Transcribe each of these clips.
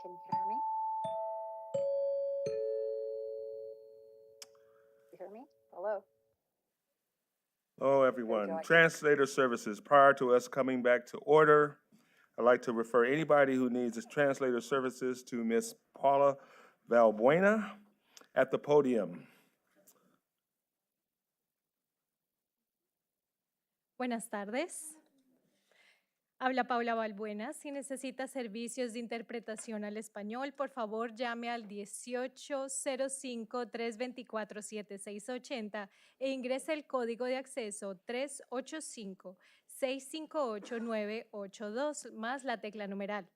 Can you hear me? You hear me? Hello? Hello, There everyone. you go. Translator services. Prior to us coming back to order, I'd like to refer anybody who needs translator services to Miss Paula Valbuena at the podium. Buenas tardes. Habla Paula Valbuena. Si necesita servicios de interpretación al español, por favor llame al 1805-324-7680 e ingrese el código de acceso 385-658-982 más la tecla numeral.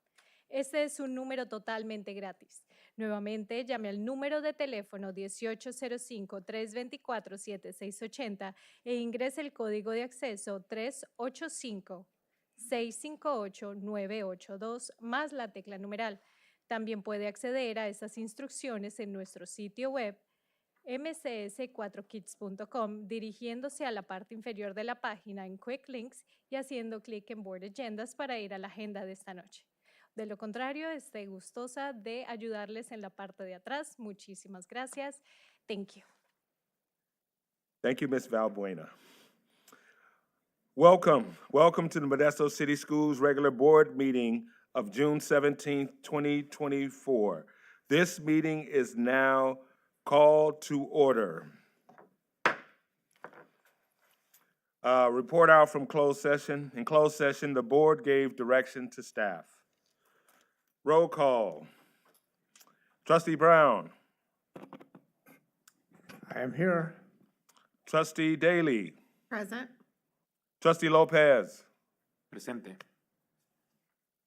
Este es un número totalmente gratis. Nuevamente, llame al número de teléfono 1805-324-7680 e ingrese el código de acceso 385-658-982 más la tecla numeral. También puede acceder a esas instrucciones en nuestro sitio web mcs4kids.com dirigiéndose a la parte inferior de la página en Quick Links y haciendo clic en Board Agendas para ir a la agenda de esta noche. De lo contrario, estoy gustosa de ayudarles en la parte de atrás. Muchísimas gracias. Thank you. Thank you, Ms. Valbuena. Welcome to the Modesto City Schools regular board meeting of June 17th, 2024. This meeting is now called to order. Report out from closed session. In closed session, the board gave direction to staff. Roll call. Trustee Brown. I am here. Trustee Daly. Present. Trustee Lopez. Presente.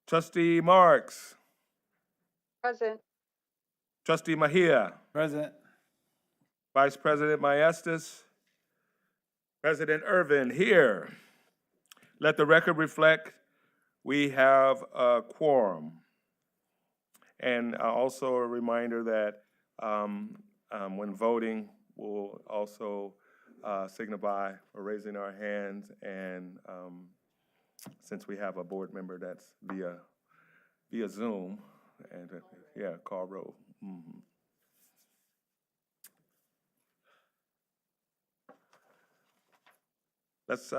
Trustee Marks. Present. Trustee Mejia. Present. Vice President Maestas. President Irvin here. Let the record reflect we have a quorum. And also a reminder that when voting, we'll also signify or raising our hands, and since we have a board member that's via Zoom, and call roll. Mm-hmm. Let's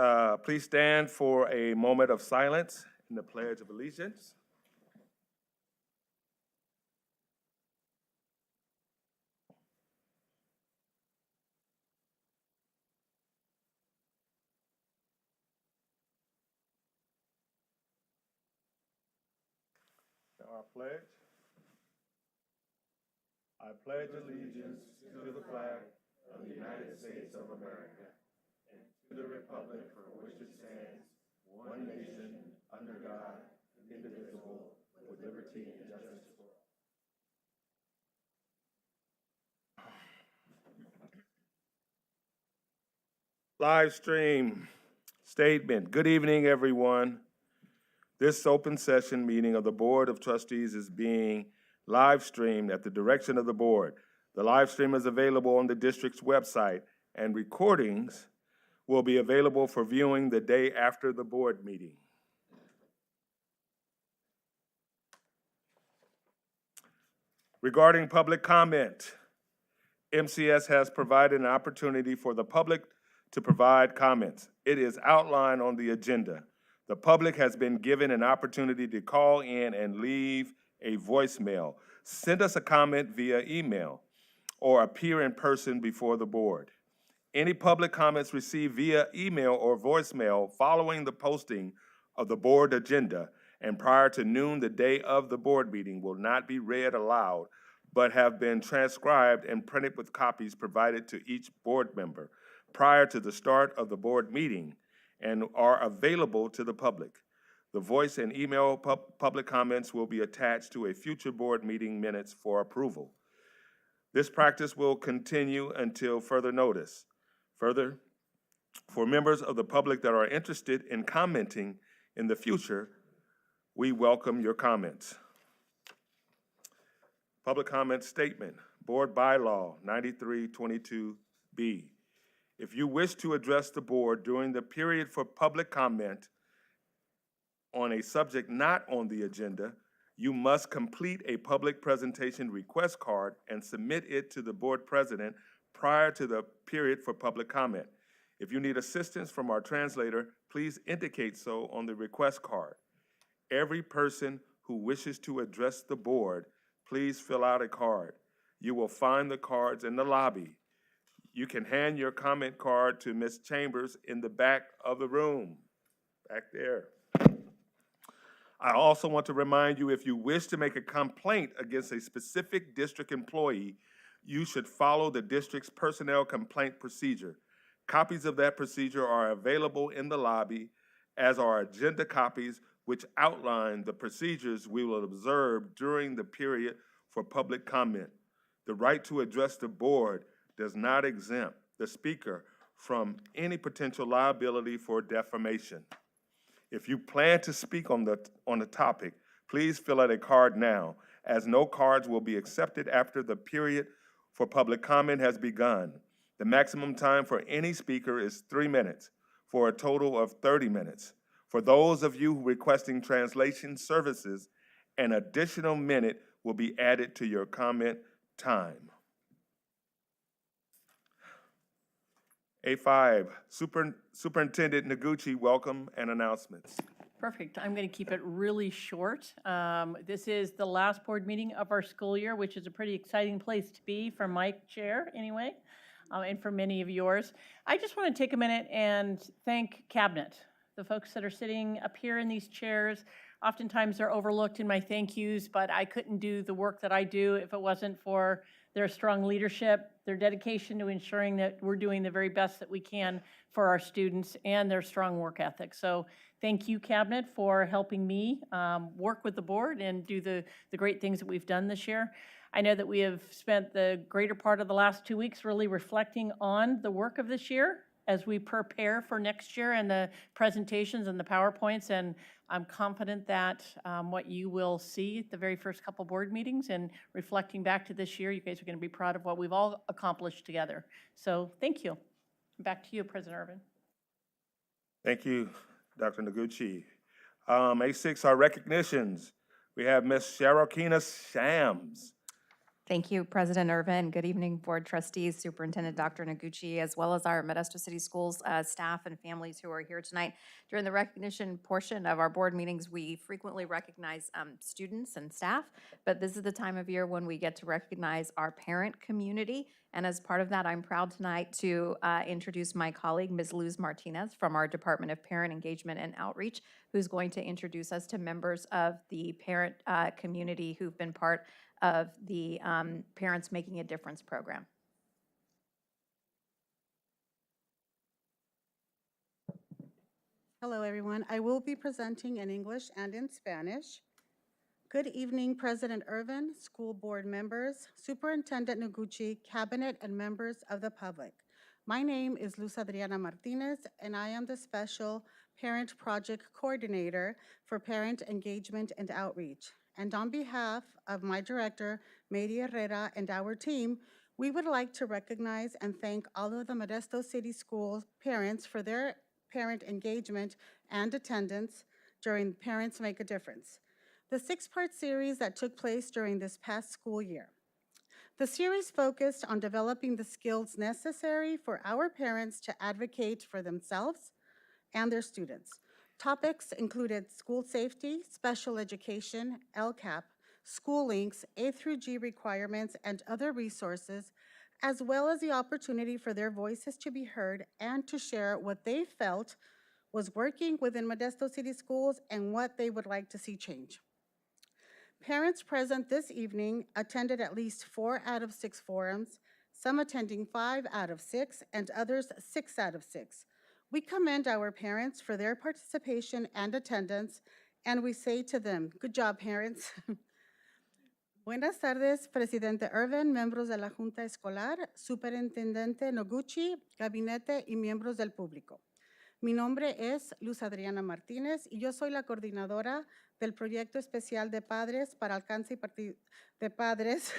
please stand for a moment of silence in the Pledge of Allegiance. Our pledge. I pledge allegiance to the flag of the United States of America and to the republic for which it stands, one nation, under God, indivisible, with liberty and justice for all. Live stream statement. Good evening, everyone. This open session meeting of the Board of Trustees is being live streamed at the direction of the board. The live stream is available on the district's website, and recordings will be available for viewing the day after the board meeting. Regarding public comment, MCS has provided an opportunity for the public to provide comments. It is outlined on the agenda. The public has been given an opportunity to call in and leave a voicemail. Send us a comment via email or appear in person before the board. Any public comments received via email or voicemail following the posting of the board agenda and prior to noon the day of the board meeting will not be read aloud, but have been transcribed and printed with copies provided to each board member prior to the start of the board meeting and are available to the public. The voice and email public comments will be attached to a future board meeting minutes for approval. This practice will continue until further notice. Further, for members of the public that are interested in commenting in the future, we welcome your comments. Public comment statement, Board Bylaw 9322B. If you wish to address the board during the period for public comment on a subject not on the agenda, You must complete a public presentation request card and submit it to the board president prior to the period for public comment. If you need assistance from our translator, please indicate so on the request card. Every person who wishes to address the board, please fill out a card. You will find the cards in the lobby. You can hand your comment card to Ms. Chambers in the back of the room, back there. I also want to remind you, if you wish to make a complaint against a specific district employee, you should follow the district's personnel complaint procedure. Copies of that procedure are available in the lobby, as are agenda copies which outline the procedures we will observe during the period for public comment. The right to address the board does not exempt the speaker from any potential liability for defamation. If you plan to speak on the topic, please fill out a card now, as no cards will be accepted after the period for public comment has begun. The maximum time for any speaker is 3 minutes, for a total of 30 minutes. For those of you requesting translation services, an additional minute will be added to your comment time. A5, Superintendent Noguchi, welcome and announcements. Perfect. I'm going to keep it really short. This is the last board meeting of our school year, which is a pretty exciting place to be for my chair anyway, and for many of yours. I just want to take a minute and thank Cabinet, the folks that are sitting up here in these chairs. Oftentimes they're overlooked in my thank yous, but I couldn't do the work that I do if it wasn't for their strong leadership, their dedication to ensuring that we're doing the very best that we can for our students, and their strong work ethic. So thank you, Cabinet, for helping me work with the board and do the great things that we've done this year. I know that we have spent the greater part of the last 2 weeks really reflecting on the work of this year as we prepare for next year and the presentations and the PowerPoints, and I'm confident that what you will see at the very first couple board meetings and reflecting back to this year, you guys are going to be proud of what we've all accomplished together. So thank you. Back to you, President Irvin. Thank you, Dr. Noguchi. A6, our recognitions. We have Ms. Sharokina Shams. Thank you, President Irvin. Good evening, Board Trustees, Superintendent Dr. Noguchi, as well as our Modesto City Schools staff and families who are here tonight. During the recognition portion of our board meetings, we frequently recognize students and staff, but this is the time of year when we get to recognize our parent community. And as part of that, I'm proud tonight to introduce my colleague, Ms. Luz Martinez from our Department of Parent Engagement and Outreach, who's going to introduce us to members of the parent community who've been part of the Parents Making a Difference program. Hello, everyone. I will be presenting in English and in Spanish. Good evening, President Irvin, school board members, Superintendent Noguchi, cabinet, and members of the public. My name is Luz Adriana Martinez, and I am the Special Parent Project Coordinator for Parent Engagement and Outreach. And on behalf of my director, Mary Herrera, and our team, we would like to recognize and thank all of the Modesto City Schools parents for their parent engagement and attendance during Parents Make a Difference, the 6-part series that took place during this past school year. The series focused on developing the skills necessary for our parents to advocate for themselves and their students. Topics included school safety, special education, LCAP, school links, A through G requirements, and other resources, as well as the opportunity for their voices to be heard and to share what they felt was working within Modesto City Schools and what they would like to see change. Parents present this evening attended at least 4 out of 6 forums, some attending 5 out of 6, and others 6 out of 6. We commend our parents for their participation and attendance, and we say to them, good job, parents. Buenas tardes, Presidente Irvin, miembros de la Junta Escolar, Superintendente Noguchi, Gabinete y miembros del público. Mi nombre es Luz Adriana Martínez y yo soy la coordinadora del Proyecto Especial de Padres para Alcance y de Padres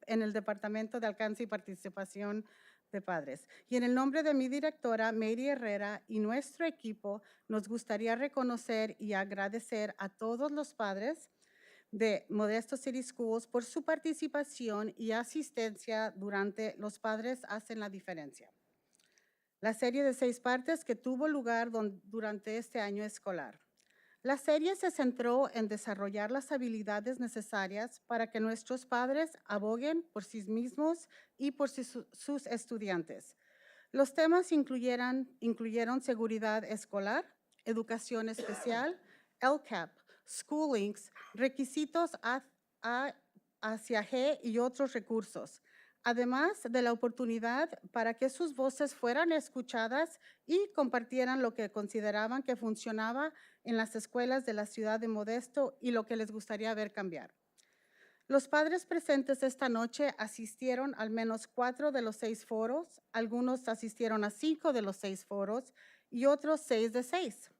en el Departamento de Alcance y Participación de Padres. Y en el nombre de mi directora, Mary Herrera, y nuestro equipo, nos gustaría reconocer y agradecer a todos los padres de Modesto City Schools por su participación y asistencia durante Los Padres Hacen la Diferencia, la serie de 6 partes que tuvo lugar durante este año escolar. La serie se centró en desarrollar las habilidades necesarias para que nuestros padres aboguen por sí mismos y por sus estudiantes. Los temas incluyeron seguridad escolar, educación especial, LCAP, School Links, requisitos hacia G y otros recursos, además de la oportunidad para que sus voces fueran escuchadas y compartieran lo que consideraban que funcionaba en las escuelas de la ciudad de Modesto y lo que les gustaría ver cambiar. Los padres presentes esta noche asistieron al menos 4 de los 6 foros, algunos asistieron a 5 de los 6 foros y otros 6 de 6.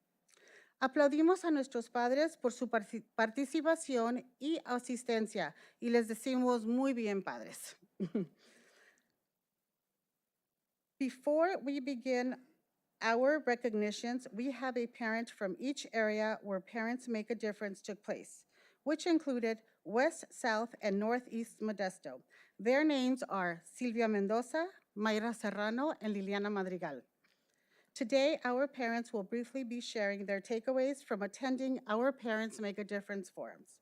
Aplaudimos a nuestros padres por su participación y asistencia y les decimos muy bien, padres. Before we begin our recognitions, we have a parent from each area where Parents Make a Difference took place, which included West, South, and Northeast Modesto. Their names are Silvia Mendoza, Mayra Serrano, and Liliana Madrigal. Today, our parents will briefly be sharing their takeaways from attending our Parents Make a Difference forums.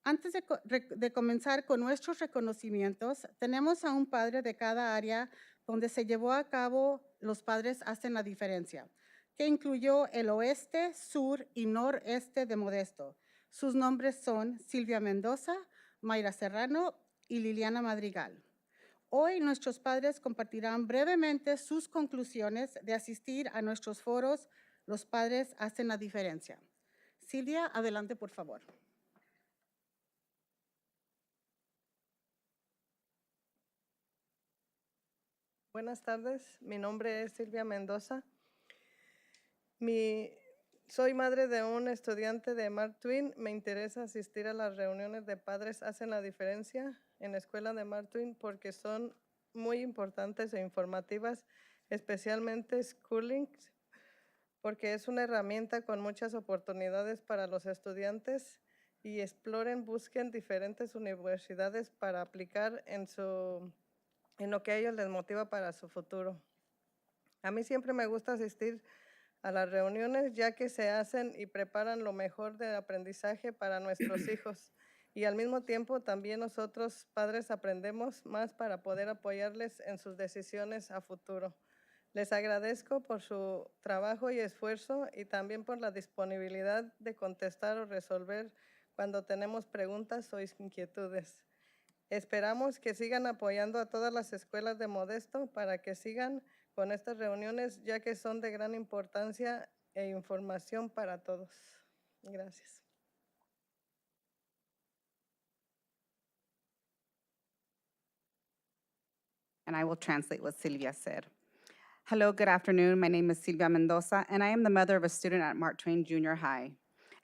Antes de comenzar con nuestros reconocimientos, tenemos a un padre de cada área donde se llevó a cabo Los Padres Hacen la Diferencia, que incluyó el oeste, sur y noreste de Modesto. Sus nombres son Silvia Mendoza, Mayra Serrano y Liliana Madrigal. Hoy nuestros padres compartirán brevemente sus conclusiones de asistir a nuestros foros Los Padres Hacen la Diferencia. Silvia, adelante, por favor. Buenas tardes, mi nombre es Silvia Mendoza. Soy madre de un estudiante de Mark Twain. Me interesa asistir a las reuniones de Padres Hacen la Diferencia en la escuela de Mark Twain porque son muy importantes e informativas, especialmente School Links, porque es una herramienta con muchas oportunidades para los estudiantes y busquen diferentes universidades para aplicar en lo que a ellos les motiva para su futuro. A mí siempre me gusta asistir a las reuniones ya que se hacen y preparan lo mejor del aprendizaje para nuestros hijos y al mismo tiempo también nosotros padres aprendemos más para poder apoyarles en sus decisiones a futuro. Les agradezco por su trabajo y esfuerzo y también por la disponibilidad de contestar o resolver cuando tenemos preguntas o inquietudes. Esperamos que sigan apoyando a todas las escuelas de Modesto para que sigan con estas reuniones, ya que son de gran importancia e información para todos. Gracias. And I will translate what Silvia said. Hello, good afternoon. My name is Silvia Mendoza, and I am the mother of a student at Mark Twain Junior High.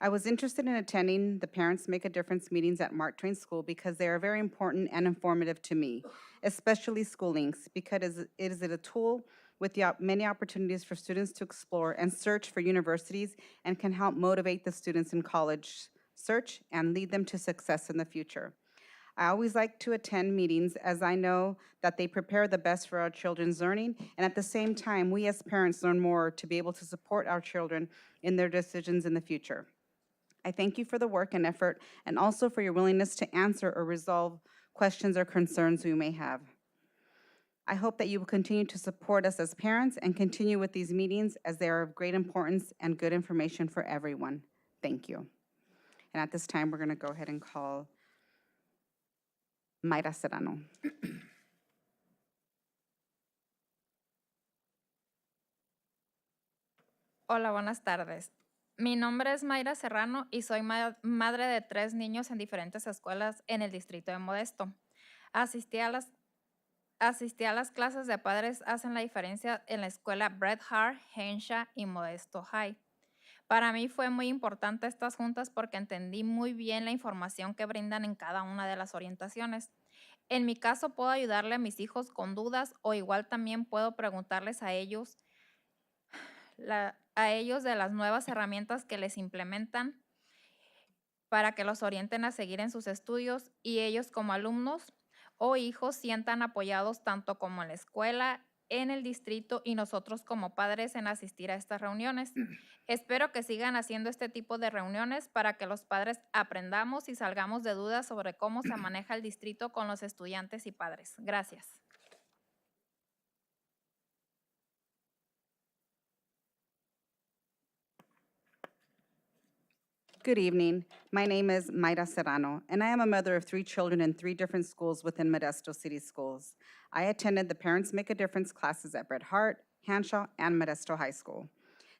I was interested in attending the Parents Make a Difference meetings at Mark Twain School because they are very important and informative to me, especially School Links, because it is a tool with many opportunities for students to explore and search for universities and can help motivate the students in college search and lead them to success in the future. I always like to attend meetings as I know that they prepare the best for our children's learning, and at the same time, we as parents learn more to be able to support our children in their decisions in the future. I thank you for the work and effort, and also for your willingness to answer or resolve questions or concerns we may have. I hope that you will continue to support us as parents and continue with these meetings as they are of great importance and good information for everyone. Thank you. And at this time, we're going to go ahead and call Mayra Serrano. Hola, buenas tardes. Mi nombre es Mayra Serrano y soy madre de 3 niños en diferentes escuelas en el distrito de Modesto. Asistí a las clases de Padres Hacen la Diferencia en la escuela Bret Hart, Henshaw y Modesto High. Para mí fue muy importante estas juntas porque entendí muy bien la información que brindan en cada una de las orientaciones. En mi caso puedo ayudarle a mis hijos con dudas o igual también puedo preguntarles a ellos de las nuevas herramientas que les implementan para que los orienten a seguir en sus estudios y ellos como alumnos o hijos sientan apoyados tanto como en la escuela, en el distrito y nosotros como padres en asistir a estas reuniones. Espero que sigan haciendo este tipo de reuniones para que los padres aprendamos y salgamos de dudas sobre cómo se maneja el distrito con los estudiantes y padres. Gracias. Good evening. My name is Mayra Serrano, and I am a mother of 3 children in 3 different schools within Modesto City Schools. I attended the Parents Make a Difference classes at Bret Harte, Hanshaw, and Modesto High School.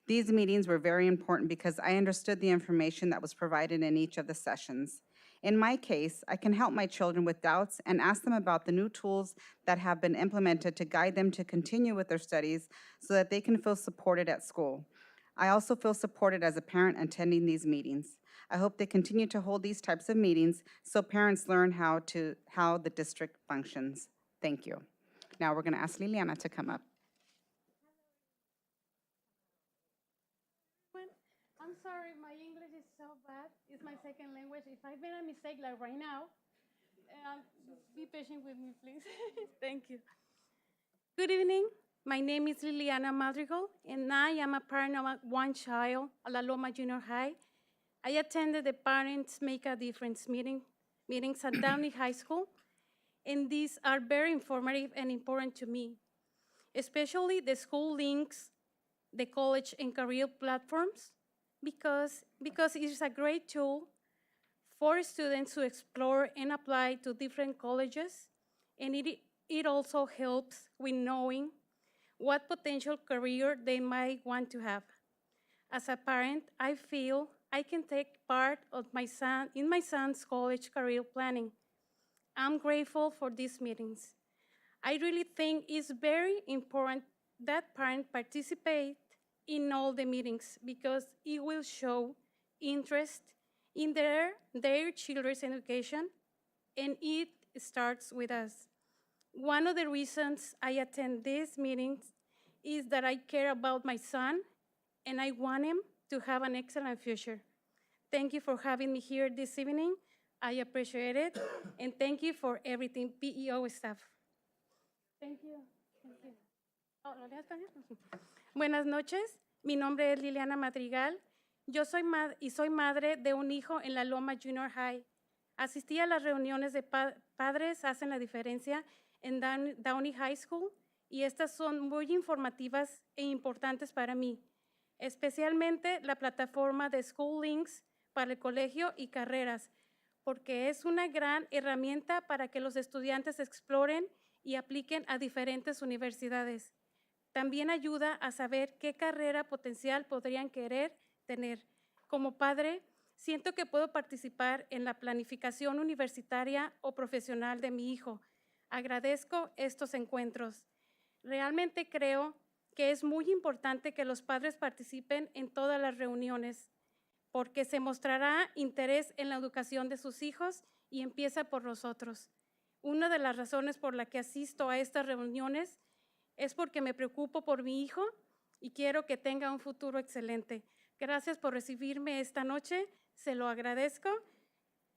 These meetings were very important because I understood the information that was provided in each of the sessions. In my case, I can help my children with doubts and ask them about the new tools that have been implemented to guide them to continue with their studies so that they can feel supported at school. I also feel supported as a parent attending these meetings. I hope they continue to hold these types of meetings so parents learn how the district functions. Thank you. Now we're going to ask Liliana to come up. I'm sorry, my English is so bad. It's my second language. If I made a mistake like right now, be patient with me, please. Thank you. Good evening. My name is Liliana Madrigal, and I am a parent of one child at La Loma Junior High. I attended the Parents Make a Difference meetings at Downey High School, and these are very informative and important to me, especially the school links, the college and career platforms, because it is a great tool for students to explore and apply to different colleges, and it also helps with knowing what potential career they might want to have. As a parent, I feel I can take part of my son's college career planning. I'm grateful for these meetings. I really think it's very important that parents participate in all the meetings because it will show interest in their children's education, and it starts with us. One of the reasons I attend these meetings is that I care about my son and I want him to have an excellent future. Thank you for having me here this evening. I appreciate it, and thank you for everything, PEO staff. Thank you. Thank you. Oh, ¿lo leo español? Buenas noches, mi nombre es Liliana Madrigal. Yo soy madre de un hijo en la Loma Junior High. Asistí a las reuniones de padres hacen la diferencia en Downey High School y estas son muy informativas e importantes para mí, especialmente la plataforma de School Links para el colegio y carreras, porque es una gran herramienta para que los estudiantes exploren y apliquen a diferentes universidades. También ayuda a saber qué carrera potencial podrían querer tener. Como padre, siento que puedo participar en la planificación universitaria o profesional de mi hijo. Agradezco estos encuentros. Realmente creo que es muy importante que los padres participen en todas las reuniones, porque se mostrará interés en la educación de sus hijos y empieza por nosotros. Una de las razones por la que asisto a estas reuniones es porque me preocupo por mi hijo y quiero que tenga un futuro excelente. Gracias por recibirme esta noche, se lo agradezco.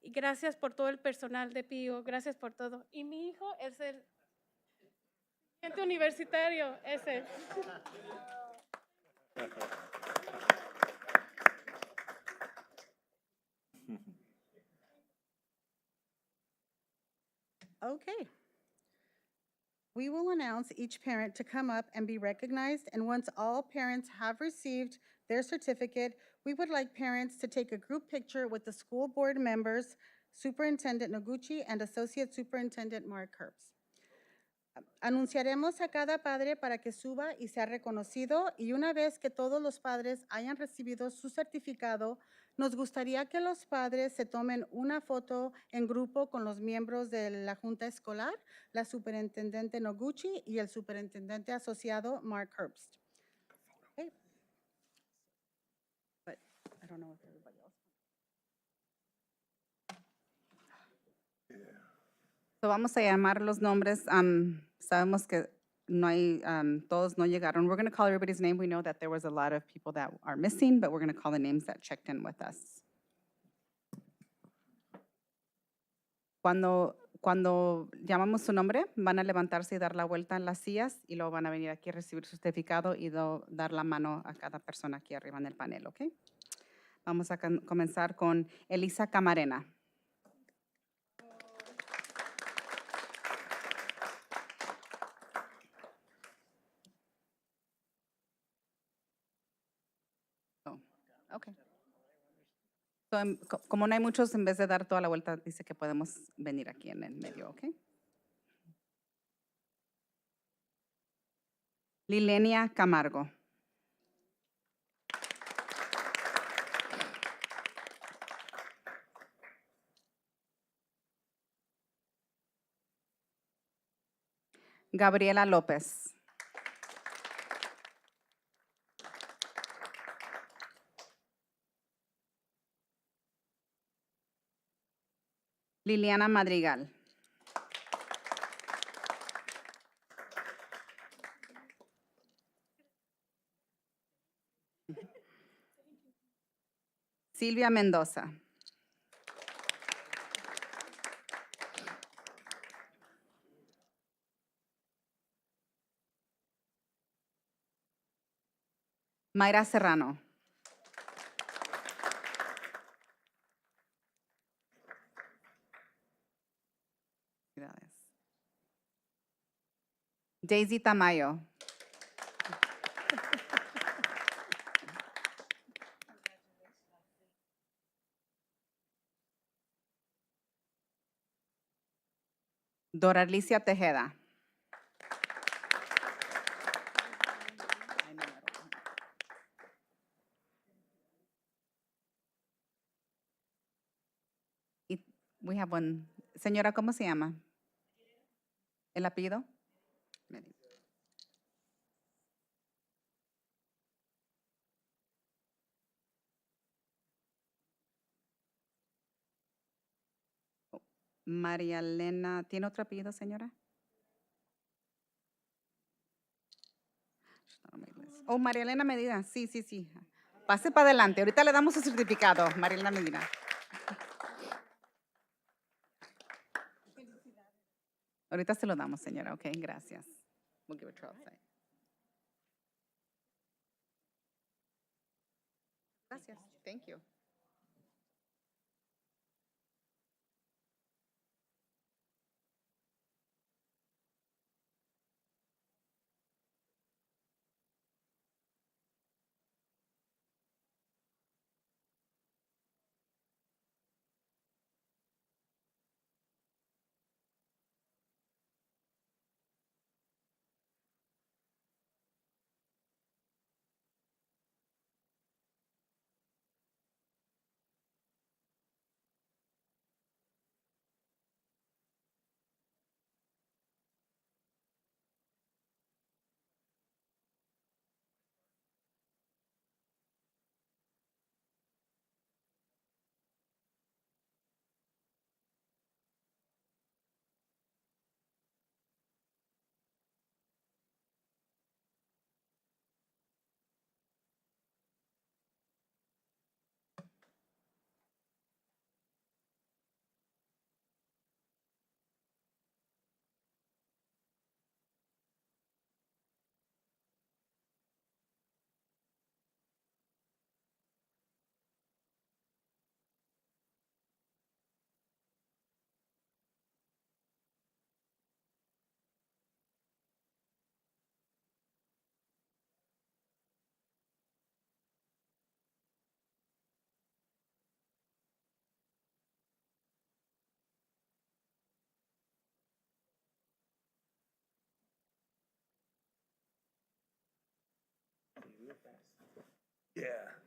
Y gracias por todo el personal de PIO, gracias por todo. Y mi hijo es el siguiente universitario, ese. Okay. We will announce each parent to come up and be recognized, and once all parents have received their certificate, we would like parents to take a group picture with the school board members, Superintendent Noguchi and Associate Superintendent Mark Herbst. Anunciaremos a cada padre para que suba y sea reconocido, y una vez que todos los padres hayan recibido su certificado, nos gustaría que los padres se tomen una foto en grupo con los miembros de la Junta Escolar, la Superintendente Noguchi y el Superintendente Asociado Mark Herbst. Okay. But I don't know if everybody else. So vamos a llamar los nombres. Sabemos que no hay, todos no llegaron. We're going to call everybody's name. We know that there was a lot of people that are missing, but we're going to call the names that checked in with us. Cuando llamamos su nombre, van a levantarse y dar la vuelta en las sillas y luego van a venir aquí a recibir su certificado y dar la mano a cada persona aquí arriba en el panel, ¿ok? Vamos a comenzar con Elisa Camarena. Oh, ok. So, como no hay muchos, en vez de dar toda la vuelta, dice que podemos venir aquí en el medio, ¿ok? Lilenia Camargo. Gabriela López. Liliana Madrigal. Silvia Mendoza. Mayra Serrano. Daisy Tamayo. Dora Alicia Tejeda. We have one. Señora, ¿cómo se llama? ¿El apellido? María Elena, ¿tiene otro apellido, señora? Oh, María Elena Medina, sí, sí, sí. Pase para adelante, ahorita le damos su certificado, María Elena Medina. Ahorita se lo damos, señora, ok, gracias. We'll give it to her outside. Gracias, thank you. Yeah.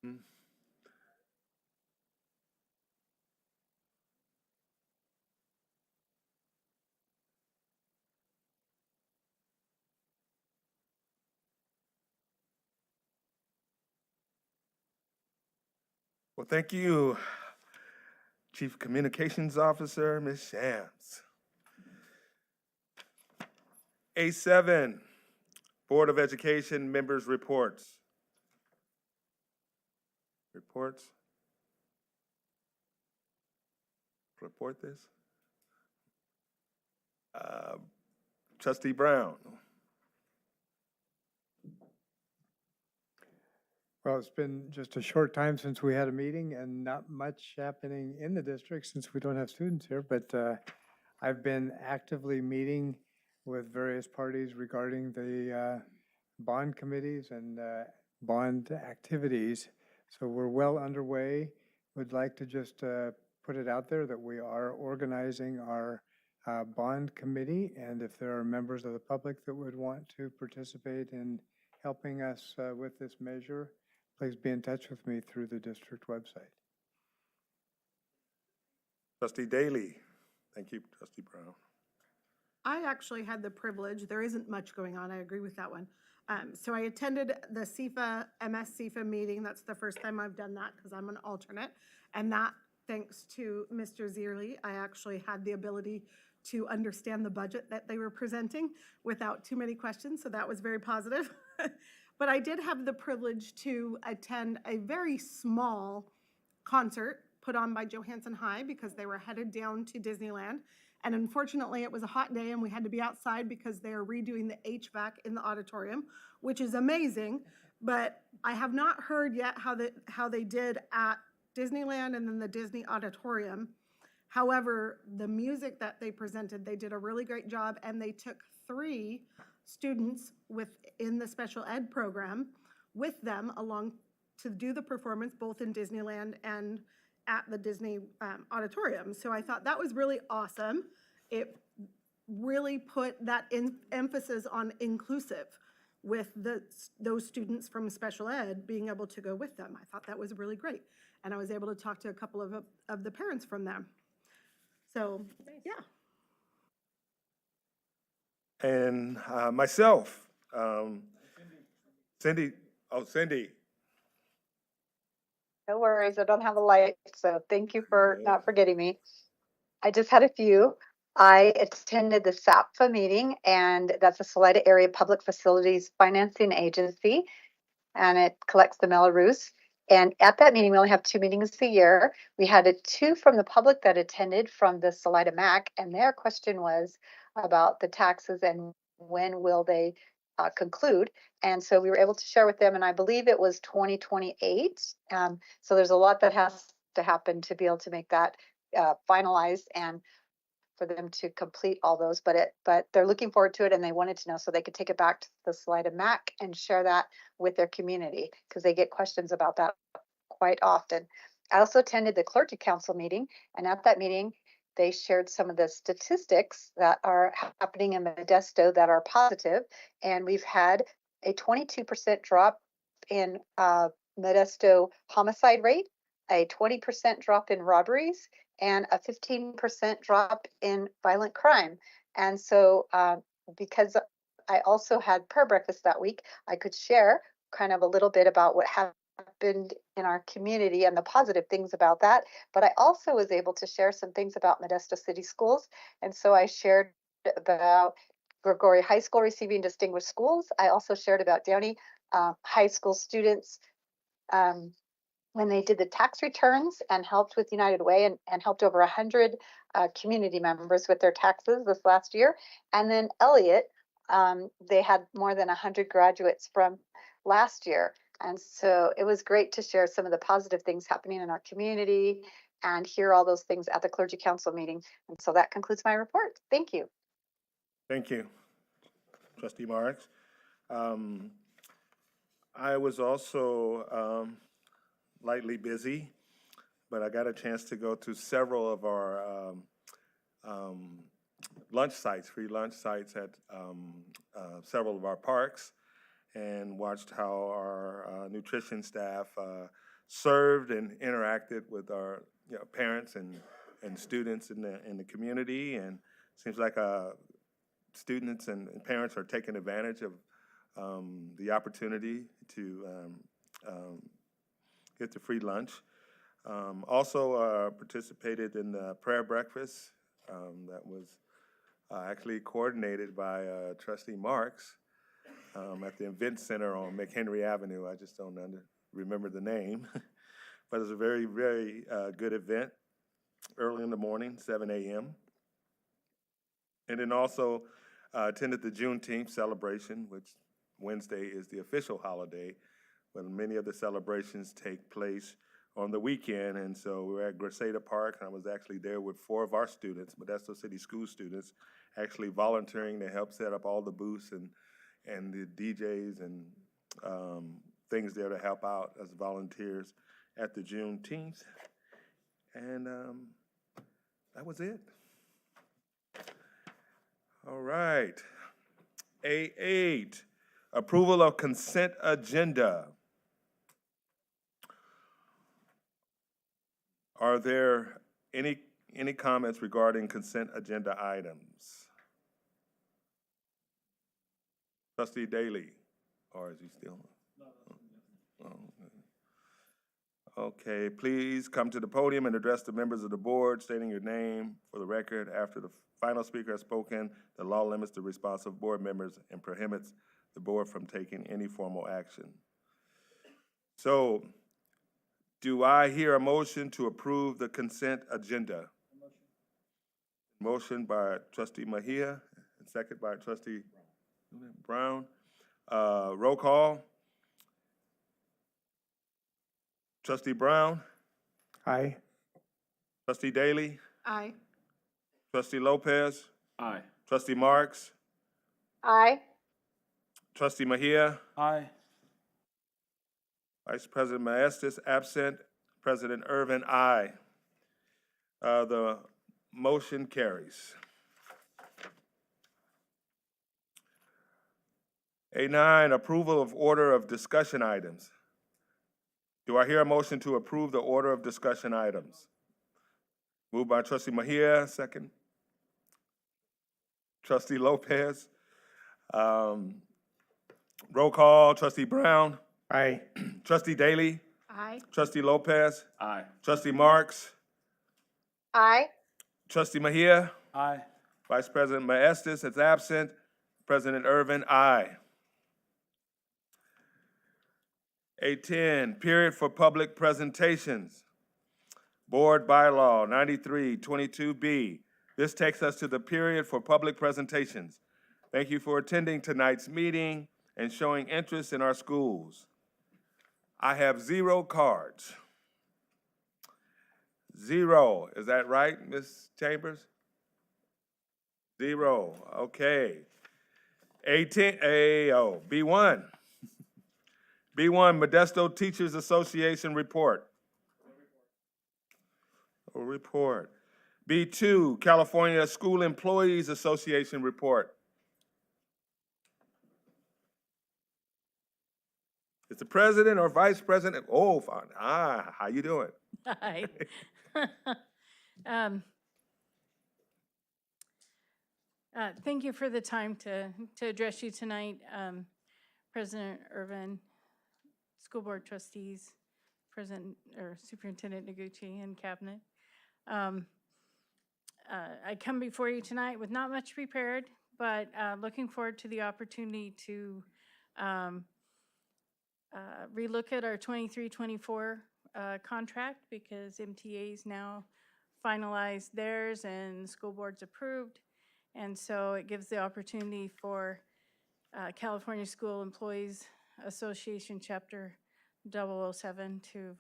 Mm. Well, thank you, Chief Communications Officer, Ms. Shams. A7, Board of Education members' reports. Reports? Report this? Trustee Brown. Well, it's been just a short time since we had a meeting and not much happening in the district since we don't have students here, but I've been actively meeting with various parties regarding the bond committees and bond activities. So we're well underway. Would like to just put it out there that we are organizing our bond committee, and if there are members of the public that would want to participate in helping us with this measure, please be in touch with me through the district website. Trustee Daly. Thank you, Trustee Brown. I actually had the privilege, there isn't much going on, I agree with that one. So I attended the MS CFA meeting. That's the first time I've done that because I'm an alternate. And that, thanks to Mr. Zierli, I actually had the ability to understand the budget that they were presenting without too many questions. So that was very positive. But I did have the privilege to attend a very small concert put on by Johansson High because they were headed down to Disneyland. And unfortunately, it was a hot day and we had to be outside because they are redoing the HVAC in the auditorium, which is amazing. But I have not heard yet how they did at Disneyland and then the Disney Auditorium. However, the music that they presented, they did a really great job, and they took 3 students in the special ed program with them along to do the performance both in Disneyland and at the Disney Auditorium. So I thought that was really awesome. It really put that emphasis on inclusive with those students from special ed being able to go with them. I thought that was really great. And I was able to talk to a couple of the parents from them. So, yeah. And myself, Cindy. Oh, Cindy. No worries, I don't have a light, so thank you for not forgetting me. I just had a few. I attended the SAPFA meeting, and that's a Salida Area Public Facilities Financing Agency, and it collects the Melrose. And at that meeting, we only have 2 meetings a year. We had 2 from the public that attended from the Salida MAC, and their question was about the taxes and when will they conclude. And so we were able to share with them, and I believe it was 2028. So there's a lot that has to happen to be able to make that finalized and for them to complete all those, but they're looking forward to it, and they wanted to know so they could take it back to the Salida MAC and share that with their community because they get questions about that quite often. I also attended the Clergy Council meeting, and at that meeting, they shared some of the statistics that are happening in Modesto that are positive, and we've had a 22% drop in Modesto homicide rate, a 20% drop in robberies, and a 15% drop in violent crime. And so because I also had prayer breakfast that week, I could share kind of a little bit about what happened in our community and the positive things about that. But I also was able to share some things about Modesto City Schools. And so I shared about Gregory High School receiving distinguished schools. I also shared about Downey High School students when they did the tax returns and helped with United Way and helped over 100 community members with their taxes this last year. And then Elliott, they had more than 100 graduates from last year. And so it was great to share some of the positive things happening in our community and hear all those things at the Clergy Council meeting. And so that concludes my report. Thank you. Thank you, Trustee Marks. I was also lightly busy, but I got a chance to go to several of our lunch sites, free lunch sites at several of our parks, and watched how our nutrition staff served and interacted with our parents and students in the community. And it seems like students and parents are taking advantage of the opportunity to get the free lunch. Also participated in the prayer breakfast that was actually coordinated by Trustee Marks at the Event Center on McHenry Avenue. I just don't remember the name, but it was a very, very good event, early in the morning, 7 a.m. And then also attended the Juneteenth celebration, which Wednesday is the official holiday, but many of the celebrations take place on the weekend. And so we were at Grisada Park, and I was actually there with 4 of our students, Modesto City School students, actually volunteering to help set up all the booths and the DJs and things there to help out as volunteers at the Juneteenth. And that was it. All right. A8, approval of consent agenda. Are there any comments regarding consent agenda items? Trustee Daly, or is he still? No. Okay, please come to the podium and address the members of the board, stating your name for the record. After the final speaker has spoken, the law limits the response of board members and prohibits the board from taking any formal action. So, do I hear a motion to approve the consent agenda? Motion by Trustee Mejia, and second by Trustee Brown. Roll call. Trustee Brown, Aye. Trustee Daly, Aye. Trustee Lopez, Aye. Trustee Marks, Aye. Trustee Mejia, Aye. Vice President Maestas absent, President Irvin, aye. The motion carries. A9, approval of order of discussion items. Do I hear a motion to approve the order of discussion items? Moved by Trustee Mejia, second. Trustee Lopez. Roll call, Trustee Brown, Aye. Trustee Daly, Aye. Trustee Lopez, Aye. Trustee Marks, Aye. Trustee Mejia, Aye. Vice President Maestas is absent, President Irvin, aye. A10, period for public presentations. Board Bylaw 9322B. This takes us to the period for public presentations. Thank you for attending tonight's meeting and showing interest in our schools. I have 0 cards. 0, is that right, Ms. Chambers? 0, okay. B1. B1, Modesto Teachers Association report. A report. B2, California School Employees Association report. Is the president or vice president? Oh, fine. How you doing? Hi. Thank you for the time to address you tonight, President Irvin, School Board Trustees, President or Superintendent Noguchi, and Cabinet. I come before you tonight with not much prepared, but looking forward to the opportunity to relook at our 23-24 contract, because MTA's now finalized theirs and the school board's approved. And so it gives the opportunity for California School Employees Association Chapter 007 to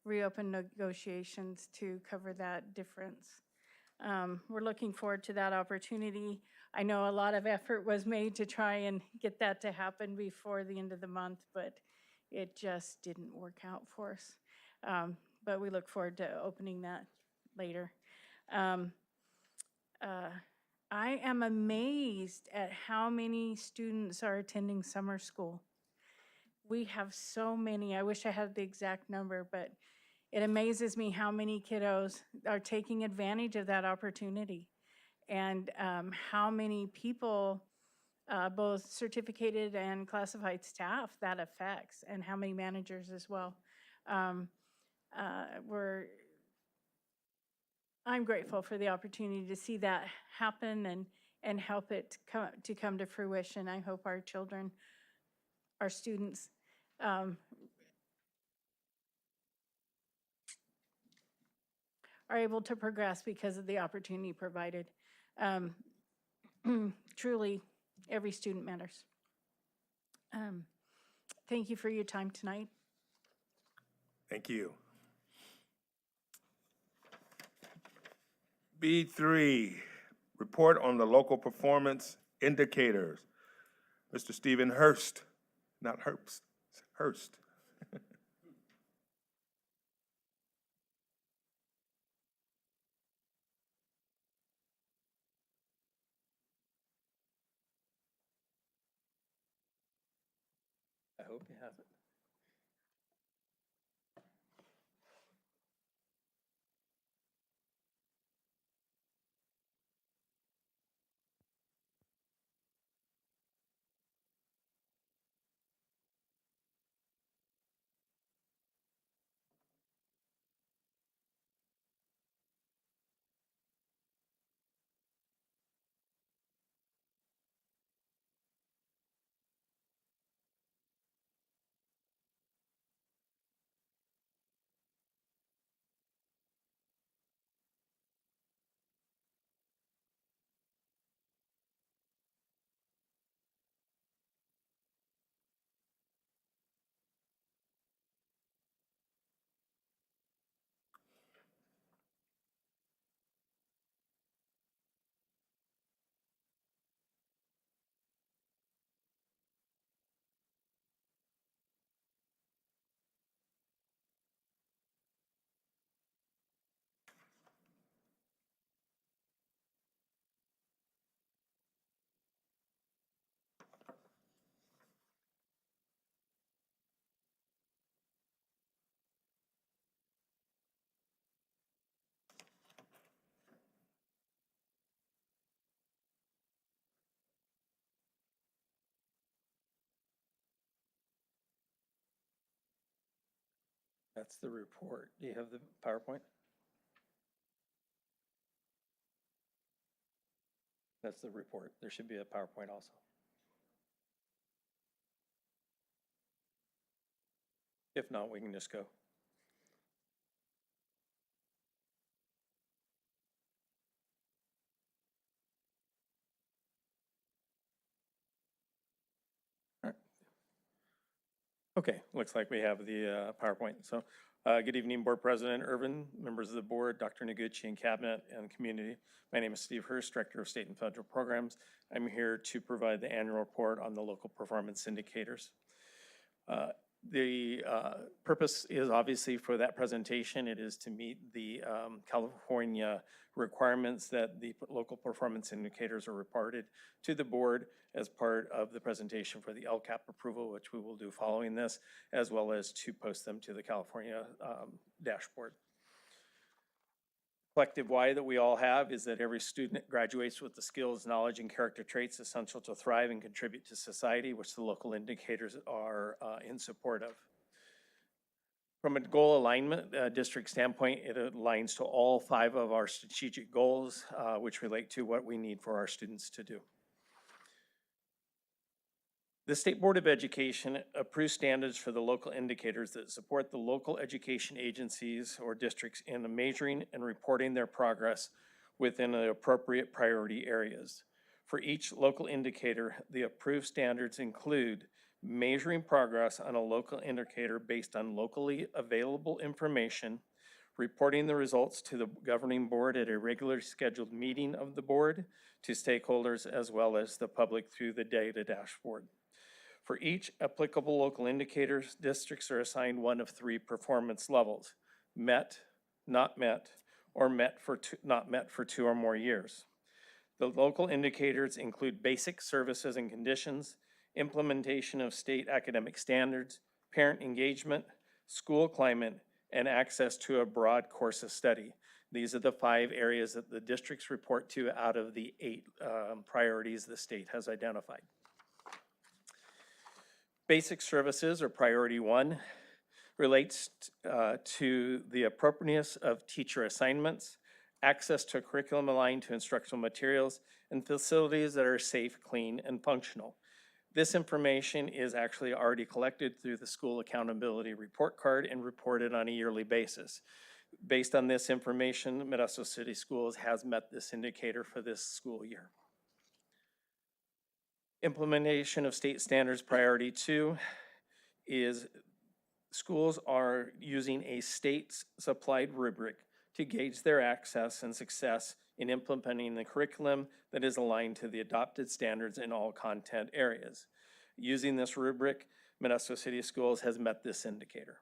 reopen negotiations to cover that difference. We're looking forward to that opportunity. I know a lot of effort was made to try and get that to happen before the end of the month, but it just didn't work out for us. But we look forward to opening that later. I am amazed at how many students are attending summer school. We have so many. I wish I had the exact number, but it amazes me how many kiddos are taking advantage of that opportunity, and how many people, both certificated and classified staff, that affects, and how many managers as well. I'm grateful for the opportunity to see that happen and help it come to fruition. I hope our children, our students, are able to progress because of the opportunity provided. Truly, every student matters. Thank you for your time tonight. Thank you. B3, report on the local performance indicators. Mr. Stephen Hurst, not Herbst, Hurst. I hope you have it. That's the report. Do you have the PowerPoint? That's the report. There should be a PowerPoint also. If not, we can just go. All right. Okay, looks like we have the PowerPoint. So good evening, Board President Irvin, members of the board, Dr. Noguchi, and cabinet and community. My name is Steve Hurst, Director of State and Federal Programs. I'm here to provide the annual report on the local performance indicators. The purpose is obviously for that presentation. It is to meet the California requirements that the local performance indicators are reported to the board as part of the presentation for the LCAP approval, which we will do following this, as well as to post them to the California dashboard. Collective why that we all have is that every student graduates with the skills, knowledge, and character traits essential to thrive and contribute to society, which the local indicators are in support of. From a goal alignment district standpoint, it aligns to all 5 of our strategic goals, which relate to what we need for our students to do. The State Board of Education approves standards for the local indicators that support the local education agencies or districts in measuring and reporting their progress within the appropriate priority areas. For each local indicator, the approved standards include measuring progress on a local indicator based on locally available information, reporting the results to the governing board at a regularly scheduled meeting of the board, to stakeholders as well as the public through the data dashboard. For each applicable local indicators, districts are assigned one of 3 performance levels: met, not met, or not met for 2 or more years. The local indicators include basic services and conditions, implementation of state academic standards, parent engagement, school climate, and access to a broad course of study. These are the 5 areas that the districts report to out of the 8 priorities the state has identified. Basic services are priority 1. relates to the appropriateness of teacher assignments, access to curriculum aligned to instructional materials, and facilities that are safe, clean, and functional. This information is actually already collected through the school accountability report card and reported on a yearly basis. Based on this information, Modesto City Schools has met this indicator for this school year. Implementation of state standards priority 2 is schools are using a state-supplied rubric to gauge their access and success in implementing the curriculum that is aligned to the adopted standards in all content areas. Using this rubric, Modesto City Schools has met this indicator.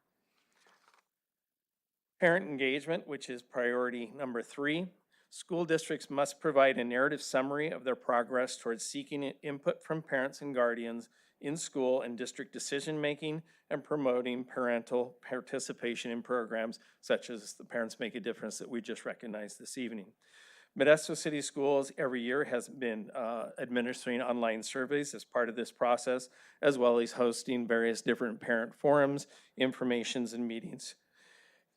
Parent engagement, which is priority number 3. School districts must provide a narrative summary of their progress towards seeking input from parents and guardians in school and district decision-making and promoting parental participation in programs such as the Parents Make a Difference that we just recognized this evening. Modesto City Schools every year has been administering online surveys as part of this process, as well as hosting various different parent forums, informations, and meetings.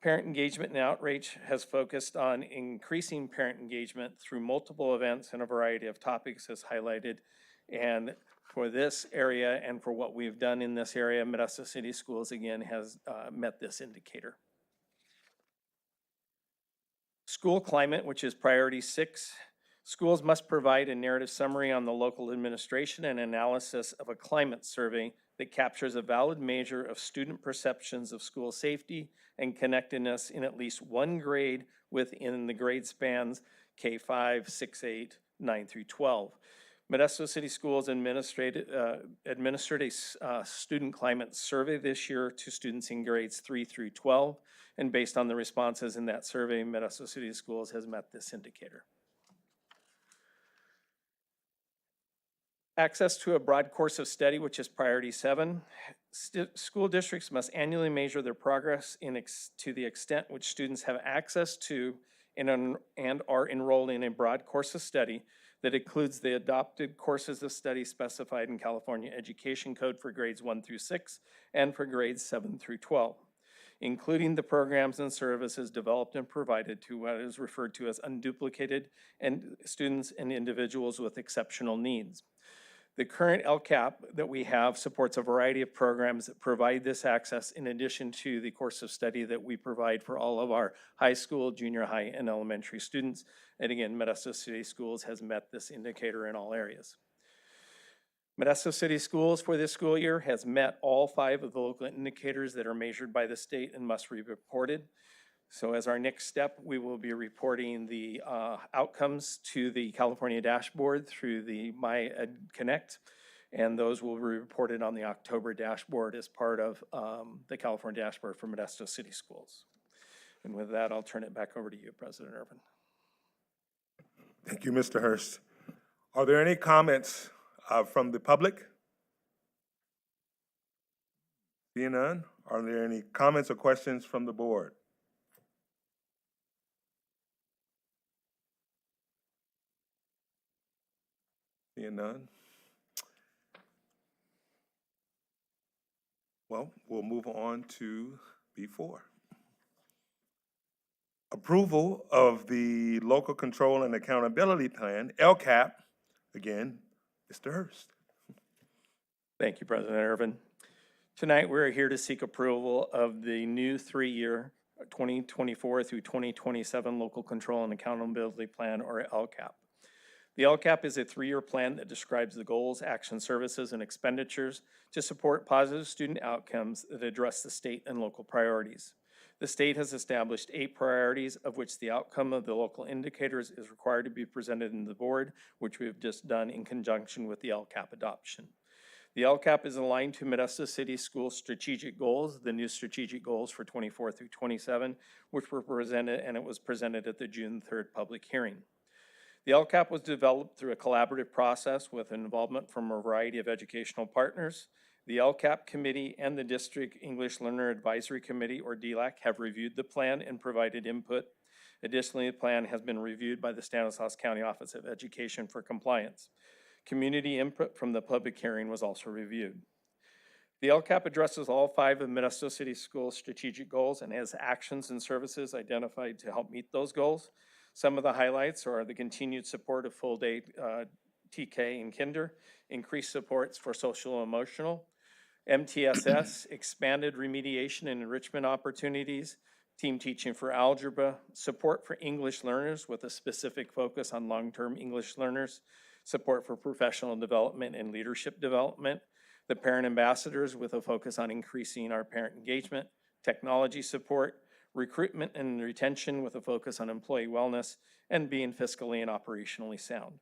Parent engagement and outreach has focused on increasing parent engagement through multiple events and a variety of topics as highlighted. And for this area and for what we've done in this area, Modesto City Schools again has met this indicator. School climate, which is priority 6. Schools must provide a narrative summary on the local administration and analysis of a climate survey that captures a valid measure of student perceptions of school safety and connectedness in at least one grade within the grade spans K-5, 6, 8, 9 through 12. Modesto City Schools administered a student climate survey this year to students in grades 3 through 12. And based on the responses in that survey, Modesto City Schools has met this indicator. Access to a broad course of study, which is priority 7. School districts must annually measure their progress to the extent which students have access to and are enrolled in a broad course of study that includes the adopted courses of study specified in California Education Code for grades 1 through 6 and for grades 7 through 12, including the programs and services developed and provided to what is referred to as unduplicated and students and individuals with exceptional needs. The current LCAP that we have supports a variety of programs that provide this access in addition to the course of study that we provide for all of our high school, junior high, and elementary students. And again, Modesto City Schools has met this indicator in all areas. Modesto City Schools for this school year has met all 5 of the local indicators that are measured by the state and must be reported. So as our next step, we will be reporting the outcomes to the California dashboard through the MyEdConnect, and those will be reported on the October dashboard as part of the California dashboard for Modesto City Schools. And with that, I'll turn it back over to you, President Irvin. Thank you, Mr. Hurst. Are there any comments from the public? Seeing none, are there any comments or questions from the board? Seeing none. Well, we'll move on to B4. Approval of the Local Control and Accountability Plan, LCAP. Again, Mr. Hurst. Thank you, President Irvin. Tonight, we're here to seek approval of the new 3-year 2024 through 2027 Local Control and Accountability Plan, or LCAP. The LCAP is a 3-year plan that describes the goals, action, services, and expenditures to support positive student outcomes that address the state and local priorities. The state has established 8 priorities, of which the outcome of the local indicators is required to be presented in the board, which we have just done in conjunction with the LCAP adoption. The LCAP is aligned to Modesto City Schools strategic goals, the new strategic goals for 24 through 27, which were presented, and it was presented at the June 3rd public hearing. The LCAP was developed through a collaborative process with involvement from a variety of educational partners. The LCAP committee and the District English Learner Advisory Committee, or DLAC, have reviewed the plan and provided input. Additionally, the plan has been reviewed by the Stanislaus County Office of Education for compliance. Community input from the public hearing was also reviewed. The LCAP addresses all 5 of Modesto City Schools' strategic goals and has actions and services identified to help meet those goals. Some of the highlights are the continued support of full-day TK and kinder, increased supports for social and emotional, MTSS, expanded remediation and enrichment opportunities, team teaching for algebra, support for English learners with a specific focus on long-term English learners, support for professional development and leadership development, the parent ambassadors with a focus on increasing our parent engagement, technology support, recruitment and retention with a focus on employee wellness, and being fiscally and operationally sound.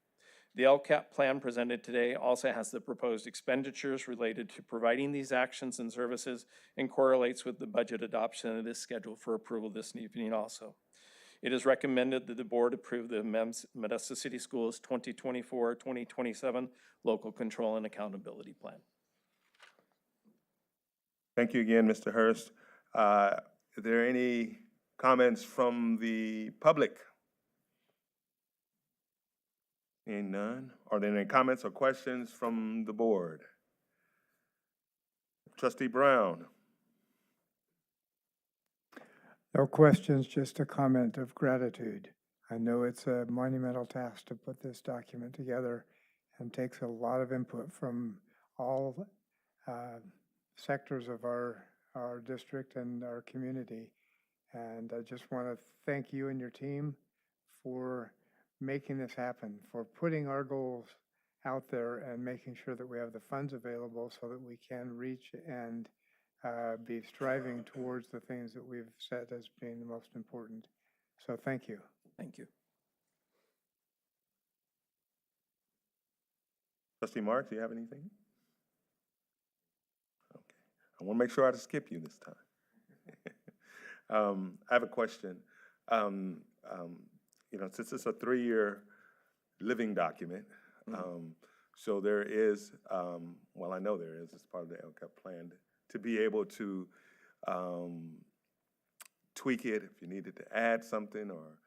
The LCAP plan presented today also has the proposed expenditures related to providing these actions and services and correlates with the budget adoption that is scheduled for approval this evening also. It is recommended that the board approve the Modesto City Schools 2024-2027 Local Control and Accountability Plan. Thank you again, Mr. Hurst. Are there any comments from the public? Seeing none. Are there any comments or questions from the board? Trustee Brown. No questions, just a comment of gratitude. I know it's a monumental task to put this document together and takes a lot of input from all sectors of our district and our community. And I just want to thank you and your team for making this happen, for putting our goals out there and making sure that we have the funds available so that we can reach and be striving towards the things that we've set as being the most important. So thank you. Thank you. Trustee Marks, do you have anything? Okay. I want to make sure I don't skip you this time. I have a question. Since it's a 3-year living document, so there is, I know there is, as part of the LCAP plan, to be able to tweak it if you needed to add something or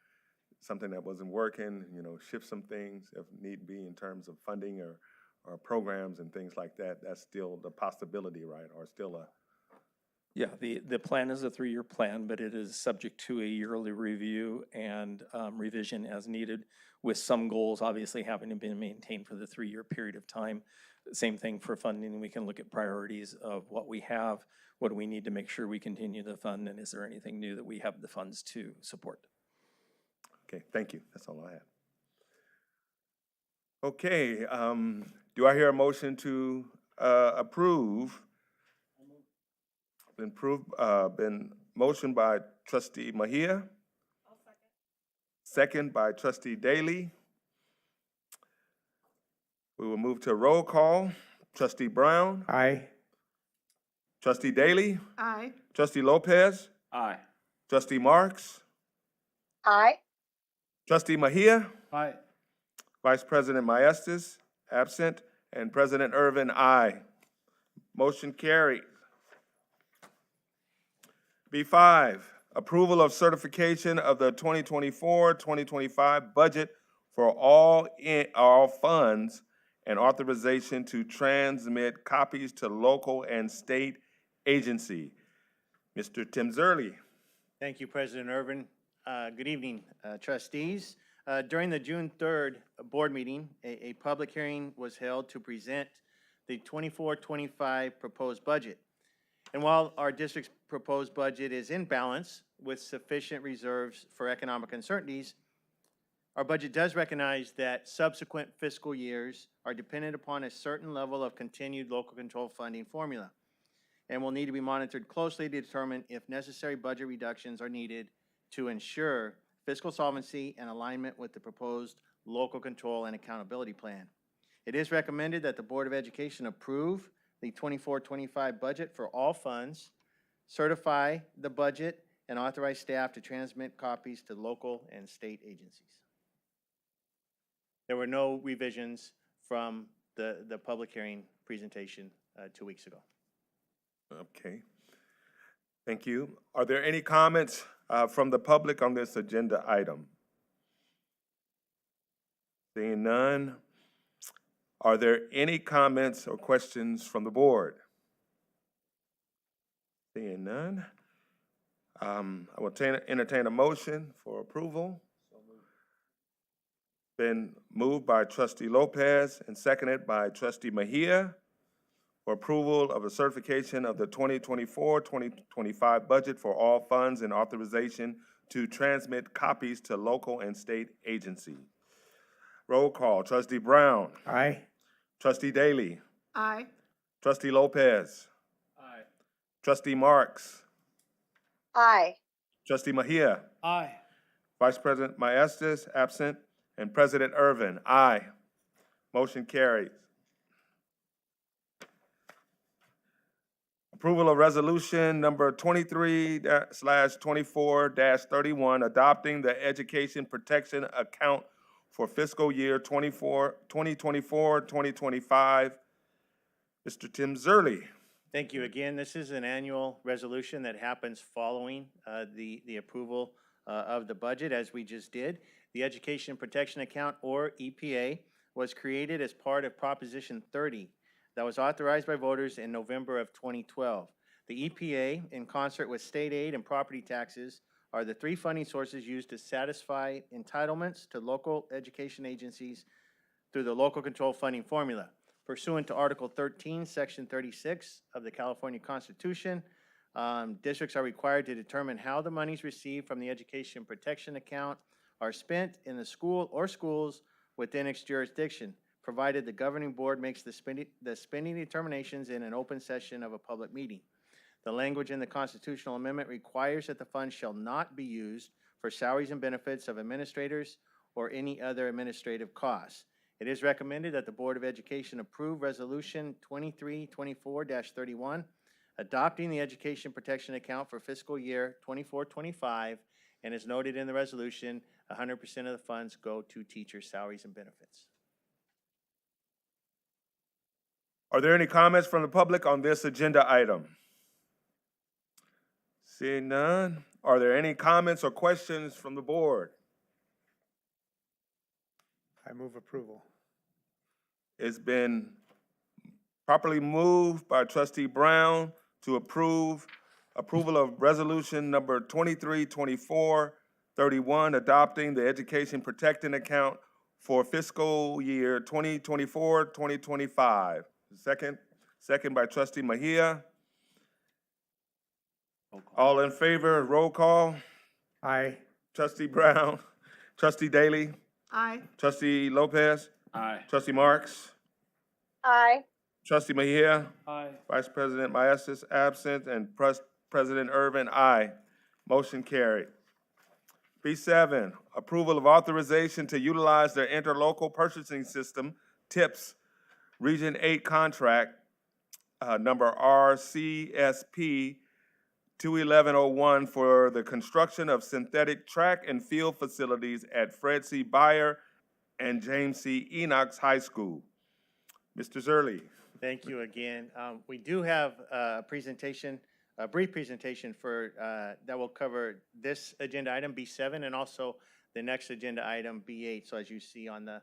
something that wasn't working, shift some things if need be in terms of funding or programs and things like that. That's still the possibility, right? Or still a... Yeah, the plan is a 3-year plan, but it is subject to a yearly review and revision as needed, with some goals obviously having to be maintained for the 3-year period of time. Same thing for funding. We can look at priorities of what we have, what do we need to make sure we continue to fund, and is there anything new that we have the funds to support? Okay, thank you. That's all I have. Okay, do I hear a motion to approve? Been motioned by Trustee Mejia. I'll second by Trustee Daly. We will move to a roll call. Trustee Brown. Aye. Trustee Daly. Aye. Trustee Lopez. Aye. Trustee Marks. Aye. Trustee Mejia. Aye. Vice President Maestas, absent, and President Irvin, aye. Motion carried. B5, approval of certification of the 2024-2025 budget for all funds and authorization to transmit copies to local and state agency. Mr. Tim Zerley. Thank you, President Irvin. Good evening, trustees. During the June 3rd board meeting, a public hearing was held to present the 24-25 proposed budget. And while our district's proposed budget is in balance with sufficient reserves for economic uncertainties, our budget does recognize that subsequent fiscal years are dependent upon a certain level of continued local control funding formula and will need to be monitored closely to determine if necessary budget reductions are needed to ensure fiscal solvency and alignment with the proposed local control and accountability plan. It is recommended that the Board of Education approve the 24-25 budget for all funds, certify the budget, and authorize staff to transmit copies to local and state agencies. There were no revisions from the public hearing presentation 2 weeks ago. Okay. Thank you. Are there any comments from the public on this agenda item? Seeing none, are there any comments or questions from the board? Seeing none. I will entertain a motion for approval. Been moved by trustee Lopez and seconded by trustee Mejia for approval of a certification of the 2024-2025 budget for all funds and authorization to transmit copies to local and state agencies. Roll call, trustee Brown, Aye. trustee Daly, Aye. trustee Lopez, Aye. trustee Marks, Aye. trustee Mejia, Aye. Vice President Maestas, absent, and President Irvin, aye. Motion carries. Approval of resolution number 23/24-31, adopting the education protection account for fiscal year 2024-2025. Mr. Tim Zerly. Thank you again. This is an annual resolution that happens following the approval of the budget, as we just did. The Education Protection Account, or EPA, was created as part of Proposition 30 that was authorized by voters in November of 2012. The EPA, in concert with state aid and property taxes, are the three funding sources used to satisfy entitlements to local education agencies through the local control funding formula. Pursuant to Article 13, Section 36 of the California Constitution, districts are required to determine how the monies received from the Education Protection Account are spent in the school or schools within its jurisdiction, provided the governing board makes the spending determinations in an open session of a public meeting. The language in the constitutional amendment requires that the funds shall not be used for salaries and benefits of administrators or any other administrative costs. It is recommended that the Board of Education approve Resolution 2324-31, adopting the Education Protection Account for fiscal year 24-25, and as noted in the resolution, 100% of the funds go to teacher salaries and benefits. Are there any comments from the public on this agenda item? Seeing none, are there any comments or questions from the board? I move approval. It's been properly moved by trustee Brown to approval of resolution number 2324-31, adopting the Education Protecting Account for fiscal year 2024-2025. Second by trustee Mejia. All in favor, roll call. Aye. Trustee Brown, trustee Daly, Aye. trustee Lopez, Aye. trustee Marks, Aye. trustee Mejia, Aye. Vice President Maestas absent, and President Irvin, aye. Motion carried. B7, approval of authorization to utilize their interlocal purchasing system, TIPS, Region 8 contract, number RCSP 21101 for the construction of synthetic track and field facilities at Fred C. Beyer and James C. Enox High School. Mr. Zerly. Thank you again. We do have a presentation, a brief presentation for that will cover this agenda item, B7, and also the next agenda item, B8. So as you see on the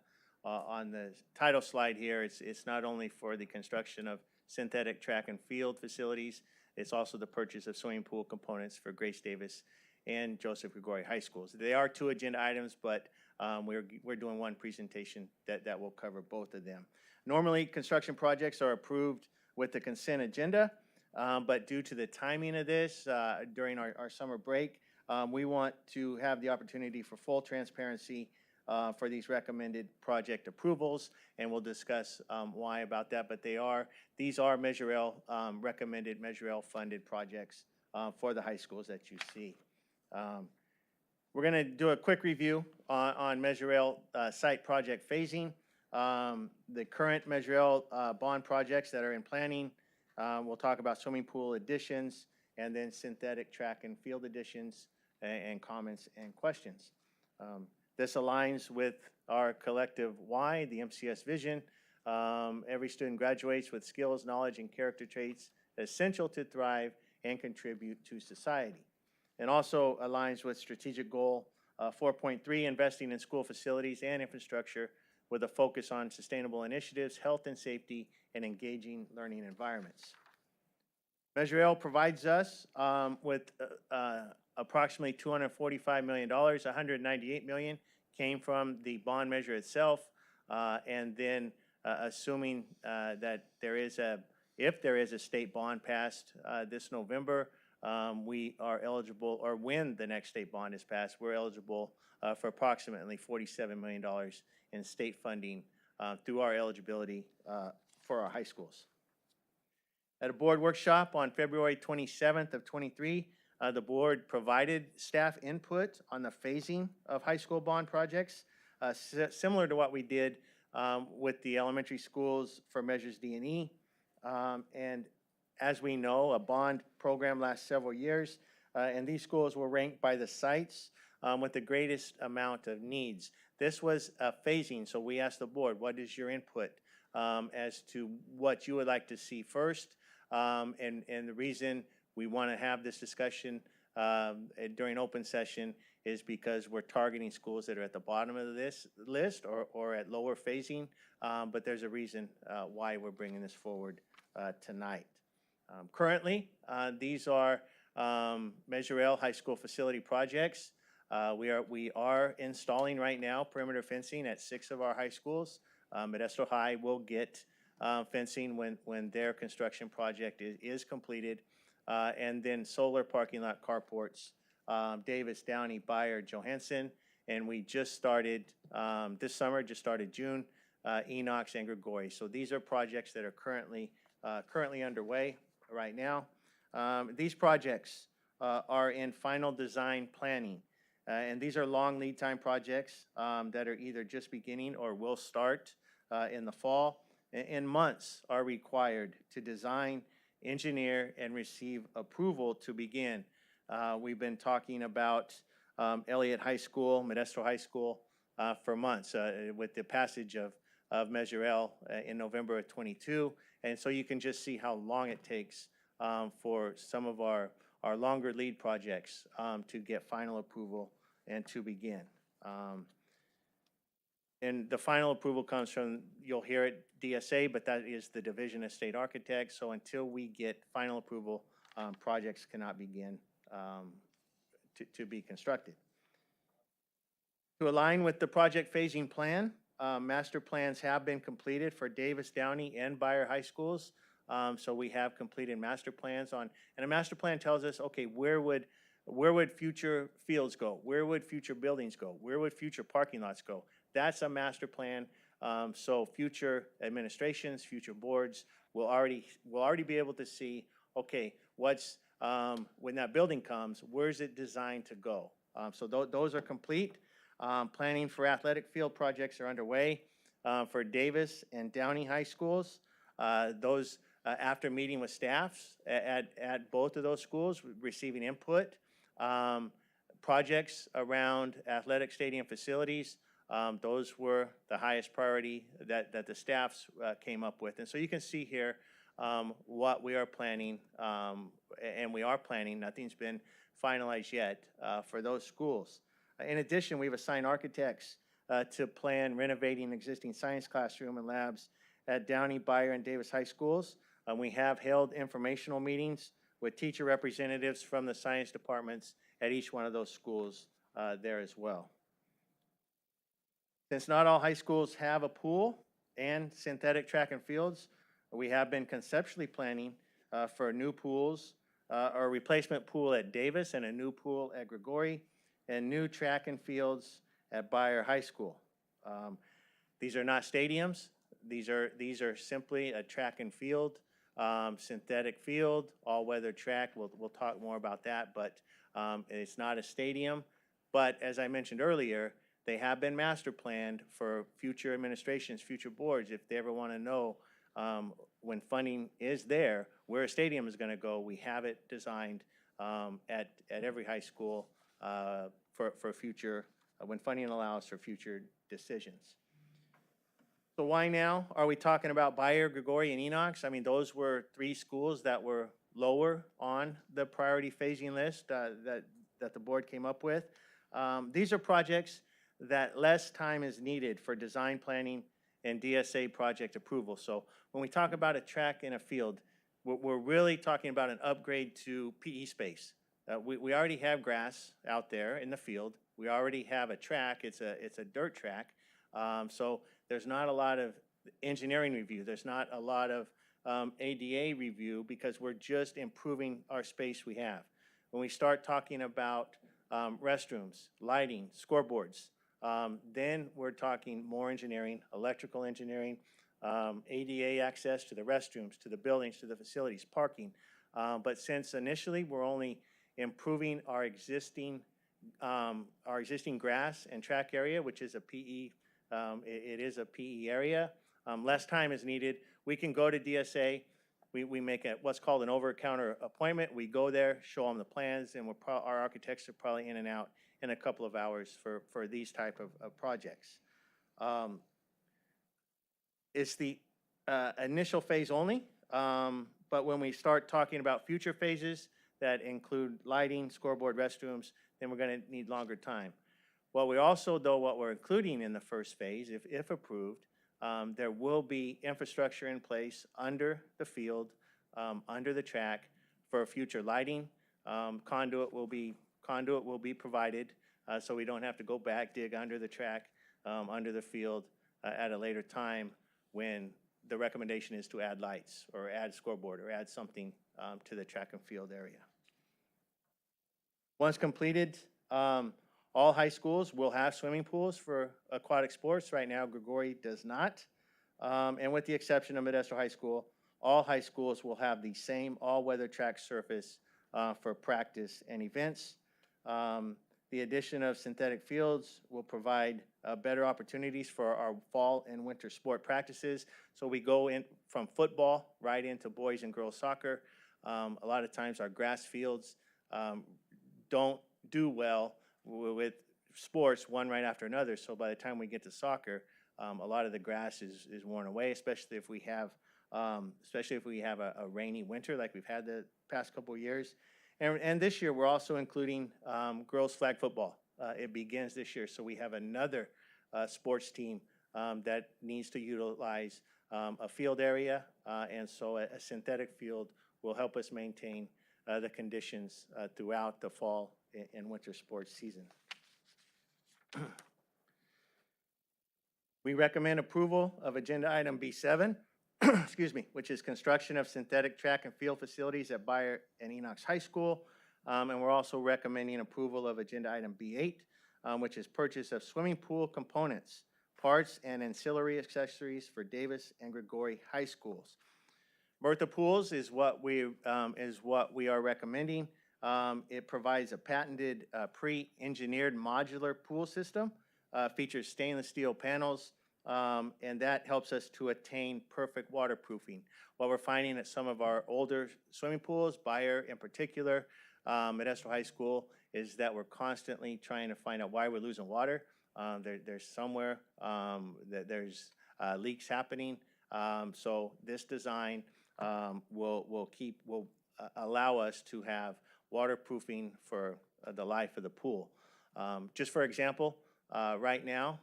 title slide here, it's not only for the construction of synthetic track and field facilities, it's also the purchase of swimming pool components for Grace Davis and Joseph Gregory High Schools. They are two agenda items, but we're doing one presentation that will cover both of them. Normally, construction projects are approved with the consent agenda, but due to the timing of this during our summer break, we want to have the opportunity for full transparency for these recommended project approvals, and we'll discuss why about that. But these are Measure L recommended, Measure L funded projects for the high schools that you see. We're going to do a quick review on Measure L site project phasing. The current Measure L bond projects that are in planning. We'll talk about swimming pool additions and then synthetic track and field additions and comments and questions. This aligns with our collective why, the MCS vision. Every student graduates with skills, knowledge, and character traits essential to thrive and contribute to society. And also aligns with strategic goal 4.3, investing in school facilities and infrastructure with a focus on sustainable initiatives, health and safety, and engaging learning environments. Measure L provides us with approximately $245 million. $198 million came from the bond measure itself. And then assuming that if there is a state bond passed this November, we are eligible, or when the next state bond is passed, we're eligible for approximately $47 million in state funding through our eligibility for our high schools. At a board workshop on February 27th of 23, the board provided staff input on the phasing of high school bond projects, similar to what we did with the elementary schools for Measures D and E. And as we know, a bond program lasts several years, and these schools were ranked by the sites with the greatest amount of needs. This was a phasing, so we asked the board, what is your input as to what you would like to see first? And the reason we want to have this discussion during open session is because we're targeting schools that are at the bottom of this list or at lower phasing, but there's a reason why we're bringing this forward tonight. Currently, these are Measure L high school facility projects. We are installing right now perimeter fencing at 6 of our high schools. Modesto High will get fencing when their construction project is completed. And then solar parking lot carports, Davis, Downey, Beyer, Johansson, and we just started this summer, just started June, Enox and Gregory. So these are projects that are currently underway right now. These projects are in final design planning. And these are long lead time projects that are either just beginning or will start in the fall. And months are required to design, engineer, and receive approval to begin. We've been talking about Elliott High School, Modesto High School for months with the passage of Measure L in November of 22. And so you can just see how long it takes for some of our longer lead projects to get final approval and to begin. And the final approval comes from, you'll hear it, DSA, but that is the Division of State Architects. So until we get final approval, projects cannot begin to be constructed. To align with the project phasing plan, master plans have been completed for Davis, Downey, and Beyer High Schools. So we have completed master plans on, and a master plan tells us, okay, where would future fields go? Where would future buildings go? Where would future parking lots go? That's a master plan. So future administrations, future boards will already be able to see, okay, what's when that building comes, where's it designed to go? So those are complete. Planning for athletic field projects are underway for Davis and Downey High Schools. Those after meeting with staffs at both of those schools, receiving input. Projects around athletic stadium facilities. Those were the highest priority that the staffs came up with. And so you can see here what we are planning, and we are planning, nothing's been finalized yet for those schools. In addition, we've assigned architects to plan renovating existing science classroom and labs at Downey, Beyer, and Davis High Schools. We have held informational meetings with teacher representatives from the science departments at each one of those schools there as well. Since not all high schools have a pool and synthetic track and fields, we have been conceptually planning for new pools, or a replacement pool at Davis and a new pool at Gregory, and new track and fields at Beyer High School. These are not stadiums. These are simply a track and field, synthetic field, all-weather track. We'll talk more about that, but it's not a stadium. But as I mentioned earlier, they have been master planned for future administrations, future boards, if they ever want to know when funding is there, where a stadium is going to go. We have it designed at every high school for future, when funding allows for future decisions. So why now are we talking about Beyer, Gregory, and Enox? I mean, those were 3 schools that were lower on the priority phasing list that the board came up with. These are projects that less time is needed for design planning and DSA project approval. So when we talk about a track and a field, we're really talking about an upgrade to PE space. We already have grass out there in the field. We already have a track. It's a dirt track. So there's not a lot of engineering review. There's not a lot of ADA review because we're just improving our space we have. When we start talking about restrooms, lighting, scoreboards, then we're talking more engineering, electrical engineering, ADA access to the restrooms, to the buildings, to the facilities, parking. But since initially we're only improving our existing grass and track area, which is a PE, it is a PE area, less time is needed. We can go to DSA. We make what's called an over-counter appointment. We go there, show them the plans, and our architects are probably in and out in a couple of hours for these type of projects. It's the initial phase only, but when we start talking about future phases that include lighting, scoreboard, restrooms, then we're going to need longer time. What we're including in the first phase, if approved, there will be infrastructure in place under the field, under the track for future lighting. Conduit will be provided, so we don't have to go back, dig under the track, under the field at a later time when the recommendation is to add lights or add scoreboard or add something to the track and field area. Once completed, all high schools will have swimming pools for aquatic sports. Right now, Grigori does not. And with the exception of Modesto High School, all high schools will have the same all-weather track surface for practice and events. The addition of synthetic fields will provide better opportunities for our fall and winter sport practices. So we go in from football right into boys and girls soccer. A lot of times our grass fields don't do well with sports one right after another. So by the time we get to soccer, a lot of the grass is worn away, especially if we have a rainy winter like we've had the past couple of years. And this year we're also including girls flag football. It begins this year, so we have another sports team that needs to utilize a field area, and so a synthetic field will help us maintain the conditions throughout the fall and winter sports season. We recommend approval of agenda item B7, excuse me, which is construction of synthetic track and field facilities at Bayer and Enox High School. And we're also recommending approval of agenda item B8, which is purchase of swimming pool components, parts, and ancillary accessories for Davis and Grigori High Schools. Bertha Pools is what we are recommending. It provides a patented pre-engineered modular pool system, features stainless steel panels, and that helps us to attain perfect waterproofing. What we're finding at some of our older swimming pools, Bayer in particular, Modesto High School, is that we're constantly trying to find out why we're losing water. There's somewhere that there's leaks happening. So this design will allow us to have waterproofing for the life of the pool. Just for example, right now,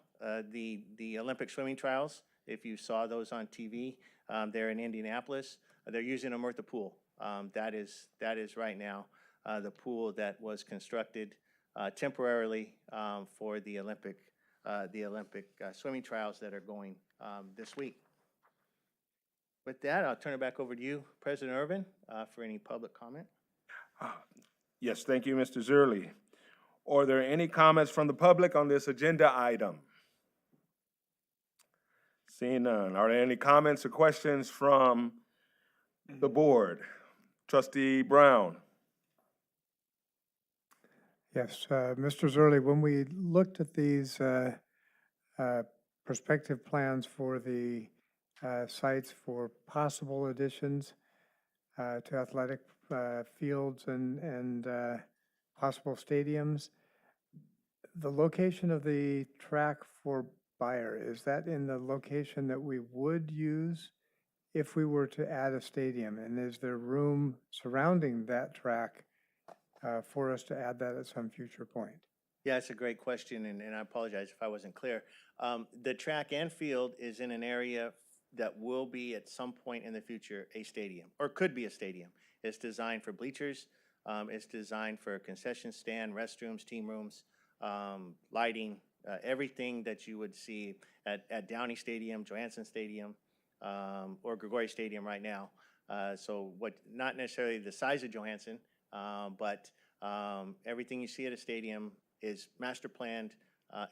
the Olympic swimming trials, if you saw those on TV, they're in Indianapolis. They're using a Bertha pool. That is right now the pool that was constructed temporarily for the Olympic swimming trials that are going this week. With that, I'll turn it back over to you, President Irvin, for any public comment. Yes, thank you, Mr. Zerly. Are there any comments from the public on this agenda item? Seeing none. Are there any comments or questions from the board? Trustee Brown. Yes, Mr. Zerly, when we looked at these prospective plans for the sites for possible additions to athletic fields and possible stadiums, the location of the track for Bayer, is that in the location that we would use if we were to add a stadium? And is there room surrounding that track for us to add that at some future point? Yeah, it's a great question, and I apologize if I wasn't clear. The track and field is in an area that will be at some point in the future a stadium, or could be a stadium. It's designed for bleachers. It's designed for a concession stand, restrooms, team rooms, lighting, everything that you would see at Downey Stadium, Johansson Stadium, or Grigori Stadium right now. So not necessarily the size of Johansson, but everything you see at a stadium is master planned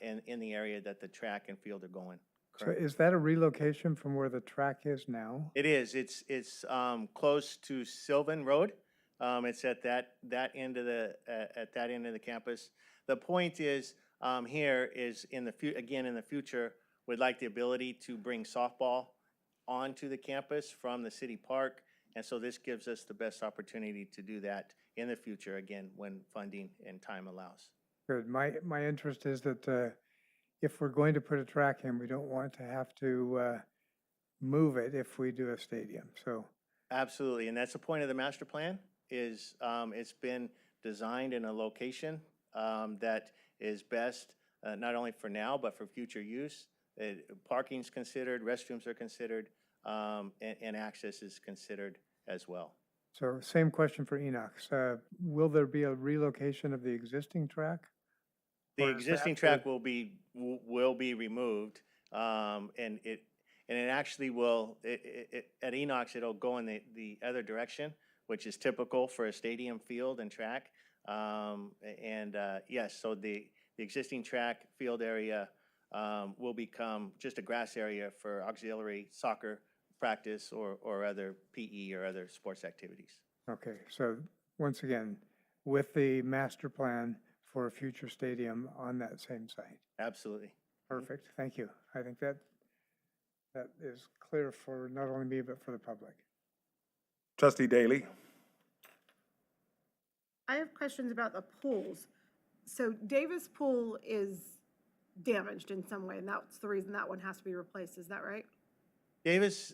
in the area that the track and field are going. So is that a relocation from where the track is now? It is. It's close to Sylvan Road. It's at that end of the campus. The point is here is in the future, we'd like the ability to bring softball onto the campus from the city park, and so this gives us the best opportunity to do that in the future, again, when funding and time allows. Good. My interest is that if we're going to put a track in, we don't want to have to move it if we do a stadium. So Absolutely, and that's the point of the master plan, is it's been designed in a location that is best not only for now, but for future use. Parking's considered, restrooms are considered, and access is considered as well. So same question for Enox. Will there be a relocation of the existing track? The Or is existing that track will be removed, and it actually will, at Enox, it'll go in the other direction, which is typical for a stadium field and track. Yes, so the existing track field area will become just a grass area for auxiliary soccer practice or other PE or other sports activities. Okay, so once again, with the master plan for a future stadium on that same site. Absolutely. Perfect, thank you. I think that is clear for not only me, but for the public. Trustee Daly. I have questions about the pools. So Davis Pool is damaged in some way, and that's the reason that one has to be replaced. Is that right? Davis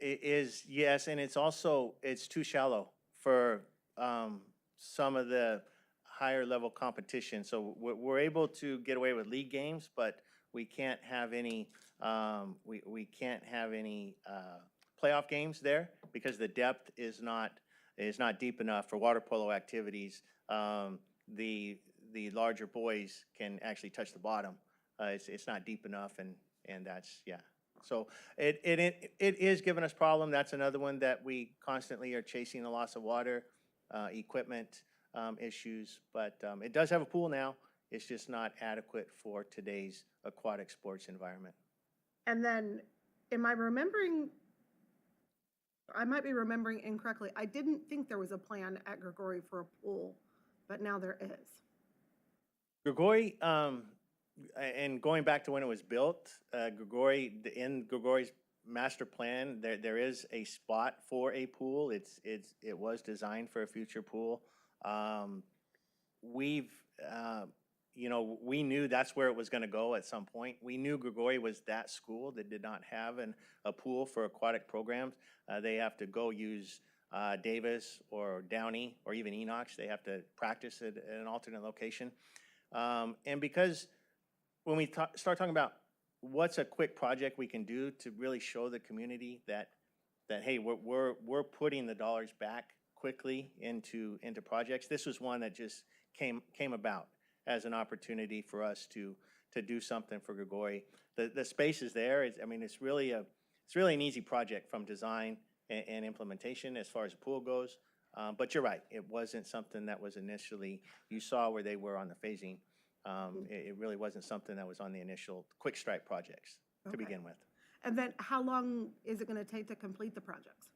is, yes, and it's too shallow for some of the higher level competition. So we're able to get away with league games, but we can't have any we can't have any playoff games there because the depth is not deep enough for water polo activities. The larger boys can actually touch the bottom. It's not deep enough, and that's, yeah. So it is giving us problem. That's another one that we constantly are chasing the loss of water, equipment issues, but it does have a pool now. It's just not adequate for today's aquatic sports environment. And then, am I remembering, I might be remembering incorrectly. I didn't think there was a plan at Grigori for a pool, but now there is. Grigori, and going back to when it was built, Grigori, in Grigori's master plan, there is a spot for a pool. It was designed for a future pool. We knew that's where it was going to go at some point. We knew Grigori was that school that did not have a pool for aquatic programs. They have to go use Davis or Downey or even Enox. They have to practice at an alternate location. And because when we start talking about what's a quick project we can do to really show the community that hey, we're putting the dollars back quickly into projects, this was one that just came about as an opportunity for us to do something for Grigori. The space is there. It's really an easy project from design and implementation as far as the pool goes. But you're right, it wasn't something that was initially, you saw where they were on the phasing. It really wasn't something that was on the initial quick strike projects to begin with. And then how long is it going to take to complete the projects?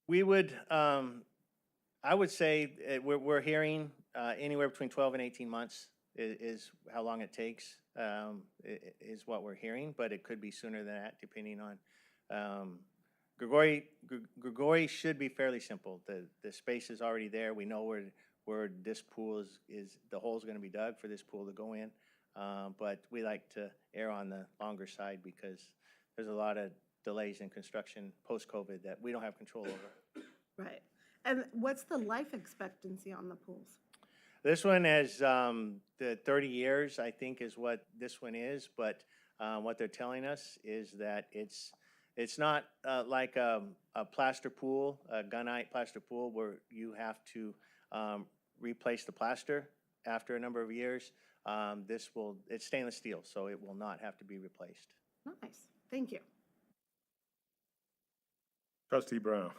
We would, I would say we're hearing anywhere between 12 and 18 months is how long it takes, is what we're hearing, but it could be sooner than that depending on, Grigori should be fairly simple. The space is already there. We know where this pool is the hole's going to be dug for this pool to go in. But we like to err on the longer side because there's a lot of delays in construction post-COVID that we don't have control over. Right. And what's the life expectancy on the pools? This one has the 30 years, I think, is what this one is. But What they're telling us is that it's not like a plaster pool, a gunite plaster pool, where you have to replace the plaster after a number of years. It's stainless steel, so it will not have to be replaced. Nice, thank you. Trustee Brown.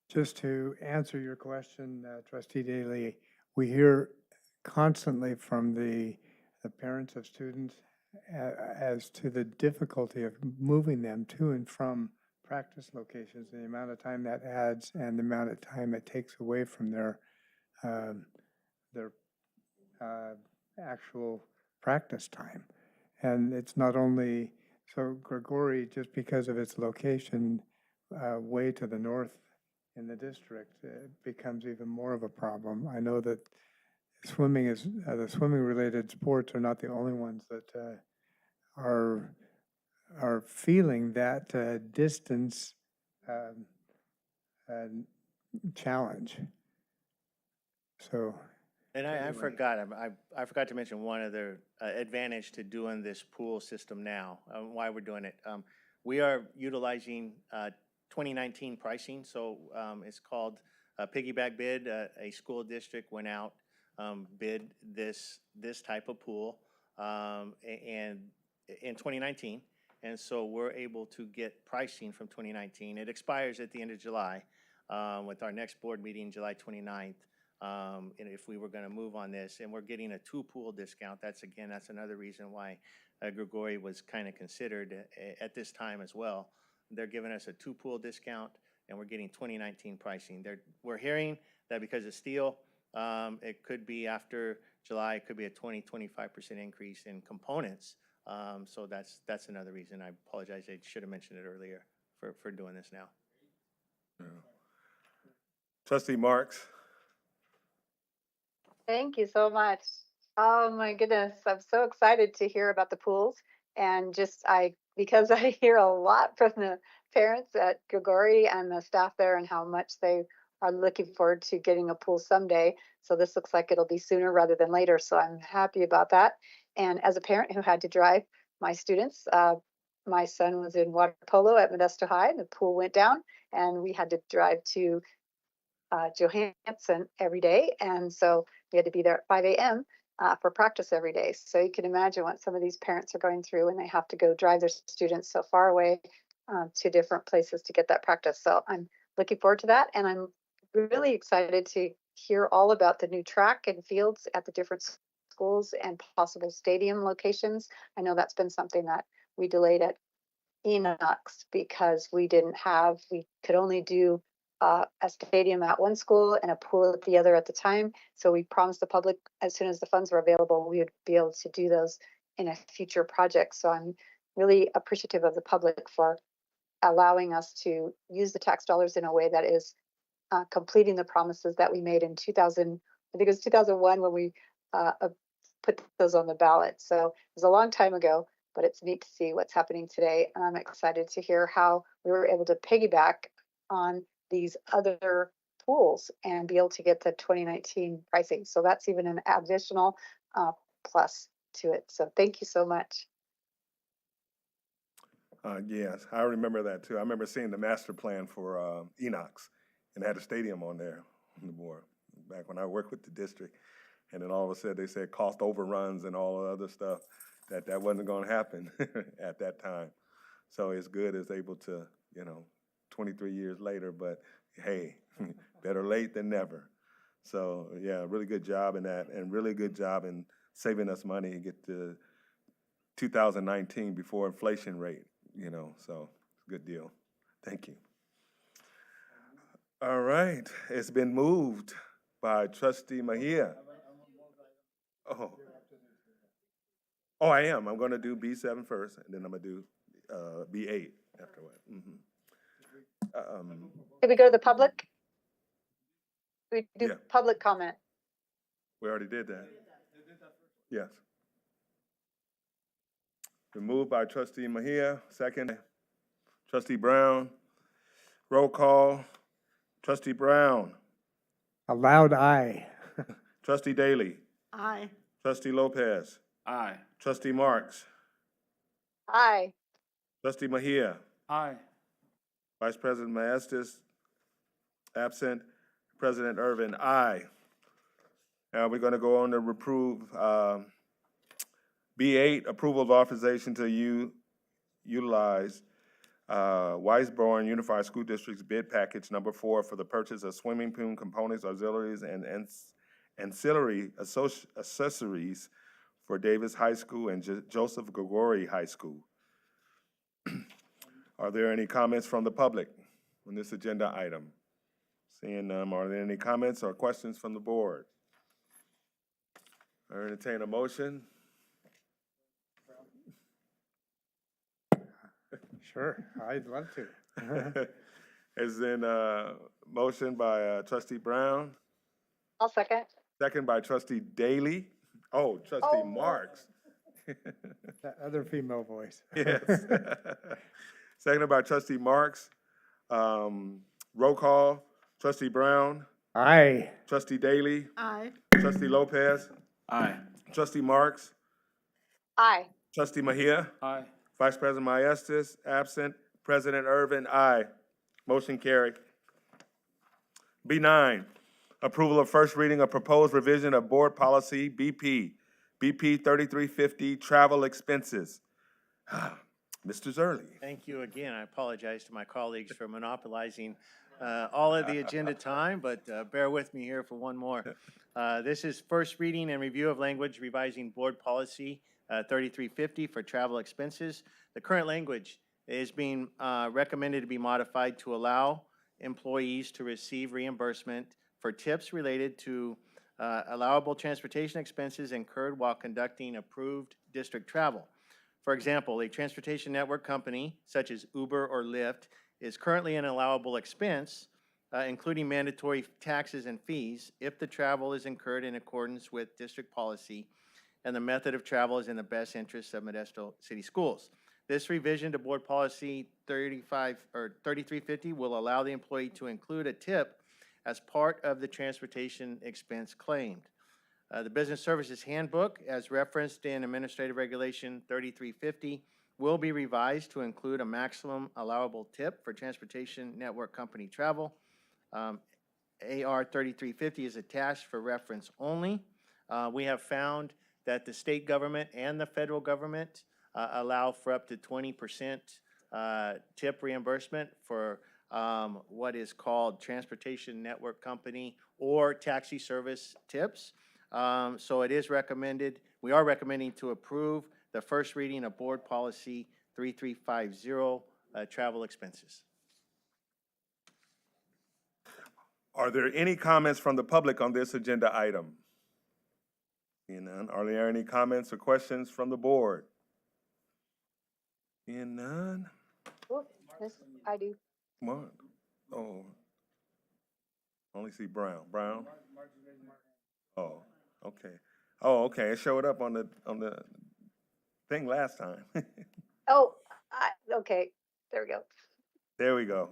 Just to answer your question, Trustee Daly, we hear constantly from the parents of students as to the difficulty of moving them to and from practice locations, the amount of time that adds and the amount of time it takes away from their actual practice time. And it's not only, so Gregory, just because of its location way to the north in the district, becomes even more of a problem. I know that swimming is, the swimming-related sports are not the only ones that are feeling that distance challenge. So. And I Anyway. forgot, I forgot to mention one other advantage to doing this pool system now, why we're doing it. We are utilizing 2019 pricing, so it's called a piggyback bid. A school district went out, bid this type of pool and in 2019. And so we're able to get pricing from 2019. It expires at the end of July with our next board meeting, July 29th. And if we were going to move on this, and we're getting a 2-pool discount, that's another reason why Gregory was kind of considered at this time as well. They're giving us a 2-pool discount, and we're getting 2019 pricing. We're hearing that because of steel, it could be after July, it could be a 20-25% increase in components. So that's another reason. I apologize, I should have mentioned it earlier for doing this now. Yeah. Trustee Marks. Thank you so much. Oh my goodness, I'm so excited to hear about the pools and because I hear a lot from the parents at Gregory and the staff there and how much they are looking forward to getting a pool someday. So this looks like it'll be sooner rather than later. So I'm happy about that. And as a parent who had to drive my students, my son was in water polo at Modesto High, and the pool went down and we had to drive to Johansson every day. And so we had to be there at 5 a.m. For practice every day. So you can imagine what some of these parents are going through when they have to go drive their students so far away to different places to get that practice. So I'm looking forward to that. And I'm really excited to hear all about the new track and fields at the different schools and possible stadium locations. I know that's been something that we delayed at Enoch's because we could only do a stadium at one school and a pool at the other at the time. So we promised the public as soon as the funds were available, we would be able to do those in a future project. So I'm really appreciative of the public for allowing us to use the tax dollars in a way that is completing the promises that we made in 2000, I think it was 2001 when we put those on the ballot. So it was a long time ago, but it's neat to see what's happening today. And I'm excited to hear how we were able to piggyback on these other pools and be able to get the 2019 pricing. So that's even an additional plus to it. So thank you so much. Yes, I remember that too. I remember seeing the master plan for Enoch's and had a stadium on there on the board back when I worked with the district. And then all of a sudden they said cost overruns and all the other stuff that wasn't going to happen at that time. So it's good it's able to, 23 years later, but hey, better late than never. So yeah, really good job in that and really good job in saving us money to get to 2019 before inflation rate, so good deal. Thank you. All right, it's been moved by Trustee Mejia. Oh, I am. I'm going to do B7 first, and then I'm going to do B8 afterward. Did we go to the public? We do Yeah. public comment. We already did that. Yes. Been moved by Trustee Mejia, second. Trustee Brown. Roll call. Trustee Brown. A loud aye. Trustee Daly. Aye. Trustee Lopez. Aye. Trustee Marks. Aye. Trustee Mejia. Aye. Vice President Maestas, absent. President Irvin, aye. Now we're going to go on to approve B8, approval of authorization to utilize Weisborn Unified School District's bid package number 4 for the purchase of swimming pool components, auxiliaries, and ancillary accessories for Davis High School and Joseph Gregori High School. Are there any comments from the public on this agenda item? Seeing none, are there any comments or questions from the board? I entertain a motion. Sure, I'd love to. Is in motion by Trustee Brown, I'll second. second by Trustee Daly. Oh, Trustee Marks. That other female voice. Yes. Seconded by Trustee Marks. Roll call. Trustee Brown. Aye. Trustee Daly. Aye. Trustee Lopez. Aye. Trustee Marks. Aye. Trustee Mejia. Aye. Vice President Maestas, absent. President Irvin, aye. Motion carried. B9, approval of first reading of proposed revision of board policy BP 3350, travel expenses. Mr. Zerly. Thank you again. I apologize to my colleagues for monopolizing all of the agenda time, but bear with me here for one more. This is first reading and review of language revising board policy 3350 for travel expenses. The current language is being recommended to be modified to allow employees to receive reimbursement for tips related to allowable transportation expenses incurred while conducting approved district travel. For example, a transportation network company such as Uber or Lyft is currently an allowable expense, including mandatory taxes and fees, if the travel is incurred in accordance with district policy and the method of travel is in the best interest of Modesto City Schools. This revision to board policy 3350 will allow the employee to include a tip as part of the transportation expense claimed. The Business Services Handbook, as referenced in Administrative Regulation 3350, will be revised to include a maximum allowable tip for transportation network company travel. AR 3350 is attached for reference only. We have found that the state government and the federal government allow for up to 20% tip reimbursement for what is called transportation network company or taxi service tips. So it is recommended, we are recommending to approve the first reading of board policy 3350, travel expenses. Are there any comments from the public on this agenda item? Seeing none, are there any comments or questions from the board? Seeing none? Oh, yes, I do. What? Oh. Only see Brown. Brown? Oh, okay. Oh, okay. It showed up on the thing last time. Oh, okay, there we go. There we go.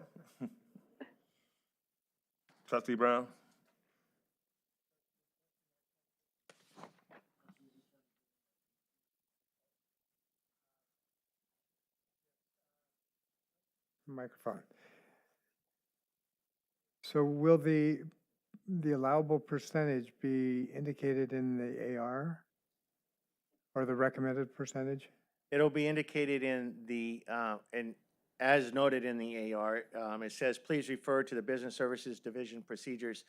Trustee Brown? Microphone. So will the allowable percentage be indicated in the AR or the recommended percentage? It'll be indicated in the, and as noted in the AR, it says, please refer to the Business Services Division Procedures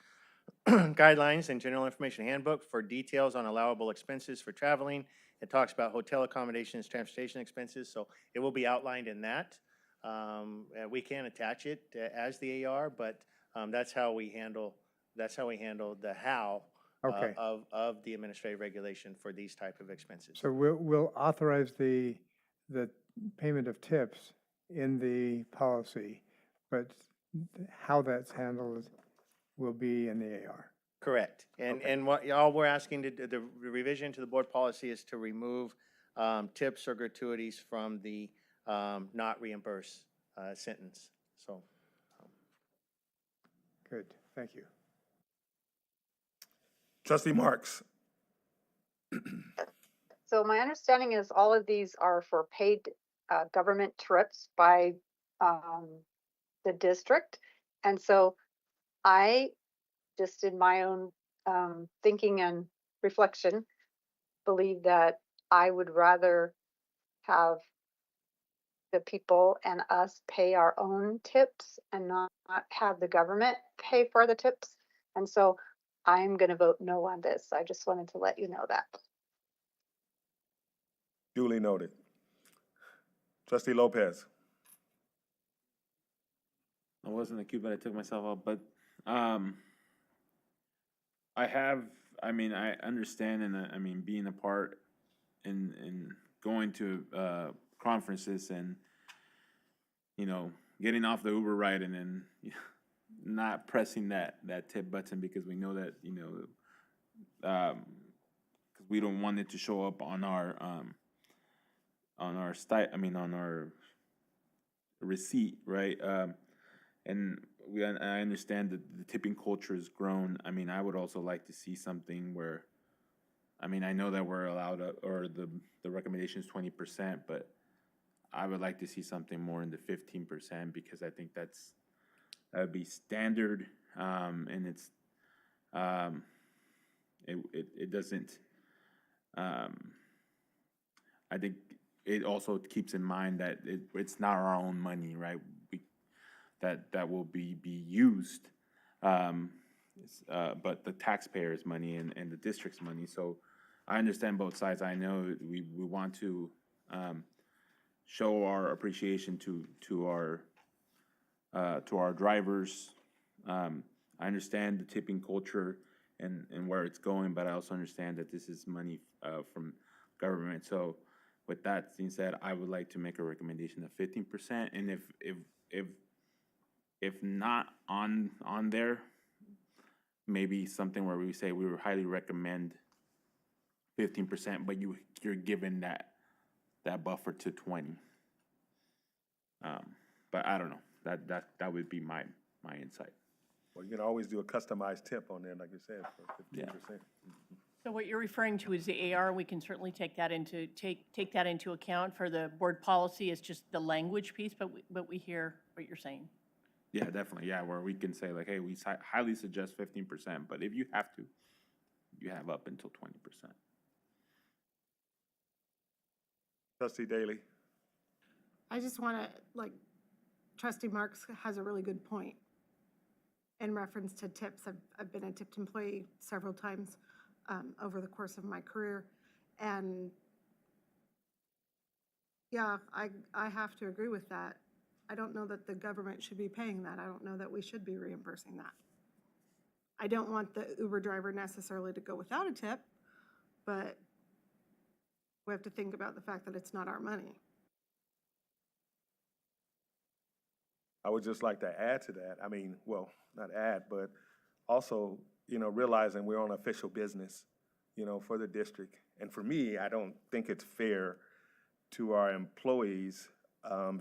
Guidelines and General Information Handbook for details on allowable expenses for traveling. It talks about hotel accommodations, transportation expenses, so it will be outlined in that. We can attach it as the AR, but that's how we handle the how Okay. of the administrative regulation for these type of expenses. So we'll authorize the payment of tips in the policy, but how that's handled will be in the AR. Correct. And what all we're asking to the revision to the board policy is to remove tips or gratuities from the not reimbursed sentence. So. Good, thank you. Trustee Marks? So my understanding is all of these are for paid government trips by the district. And so I just in my own thinking and reflection, believe that I would rather have the people and us pay our own tips and not have the government pay for the tips. And so I'm going to vote no on this. I just wanted to let you know that. Duly noted. Trustee Lopez. I wasn't a cute, but I took myself out. But I mean, I understand, and I mean, being a part in going to conferences and, you know, getting off the Uber ride and then not pressing that tip button because we know that, you know, because we don't want it to show up on our on our receipt, right? And I understand that the tipping culture has grown. I mean, I would also like to see something where, I mean, I know that we're allowed, or the recommendation is 20%, but I would like to see something more in the 15% because I think that would be standard, and it doesn't. I think it also keeps in mind that it's not our own money, right? That will be used, but the taxpayers' money and the district's money. So I understand both sides. I know we want to show our appreciation to our drivers. I understand the tipping culture and where it's going, but I also understand that this is money from government. So with that being said, I would like to make a recommendation of 15%. And if not on there, maybe something where we say we would highly recommend 15%, but you're given that buffer to 20. But I don't know. That would be my insight. Well, you can always do a customized tip on there, like you said, for 15%. So what you're referring to is the AR. We can certainly take that into account for the board policy. It's just the language piece, but we hear what you're saying. Yeah, definitely. Yeah, where we can say like, hey, we highly suggest 15%, but if you have to, you have up until 20%. Trustee Daly. I just want to, like, Trustee Marks has a really good point in reference to tips. I've been a tipped employee several times over the course of my career. And yeah, I have to agree with that. I don't know that the government should be paying that. I don't know that we should be reimbursing that. I don't want the Uber driver necessarily to go without a tip, but we have to think about the fact that it's not our money. I would just like to add to that. I mean, well, not add, but also, you know, realizing we're on official business, you know, for the district. And for me, I don't think it's fair to our employees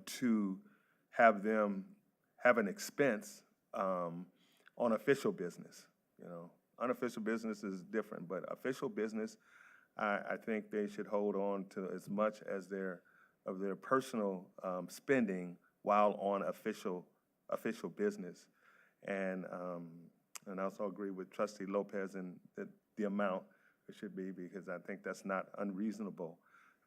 to have them have an expense on official business. You know, unofficial business is different, but official business, I think they should hold on to as much as their personal spending while on official business. And I also agree with Trustee Lopez in the amount it should be, because I think that's not unreasonable.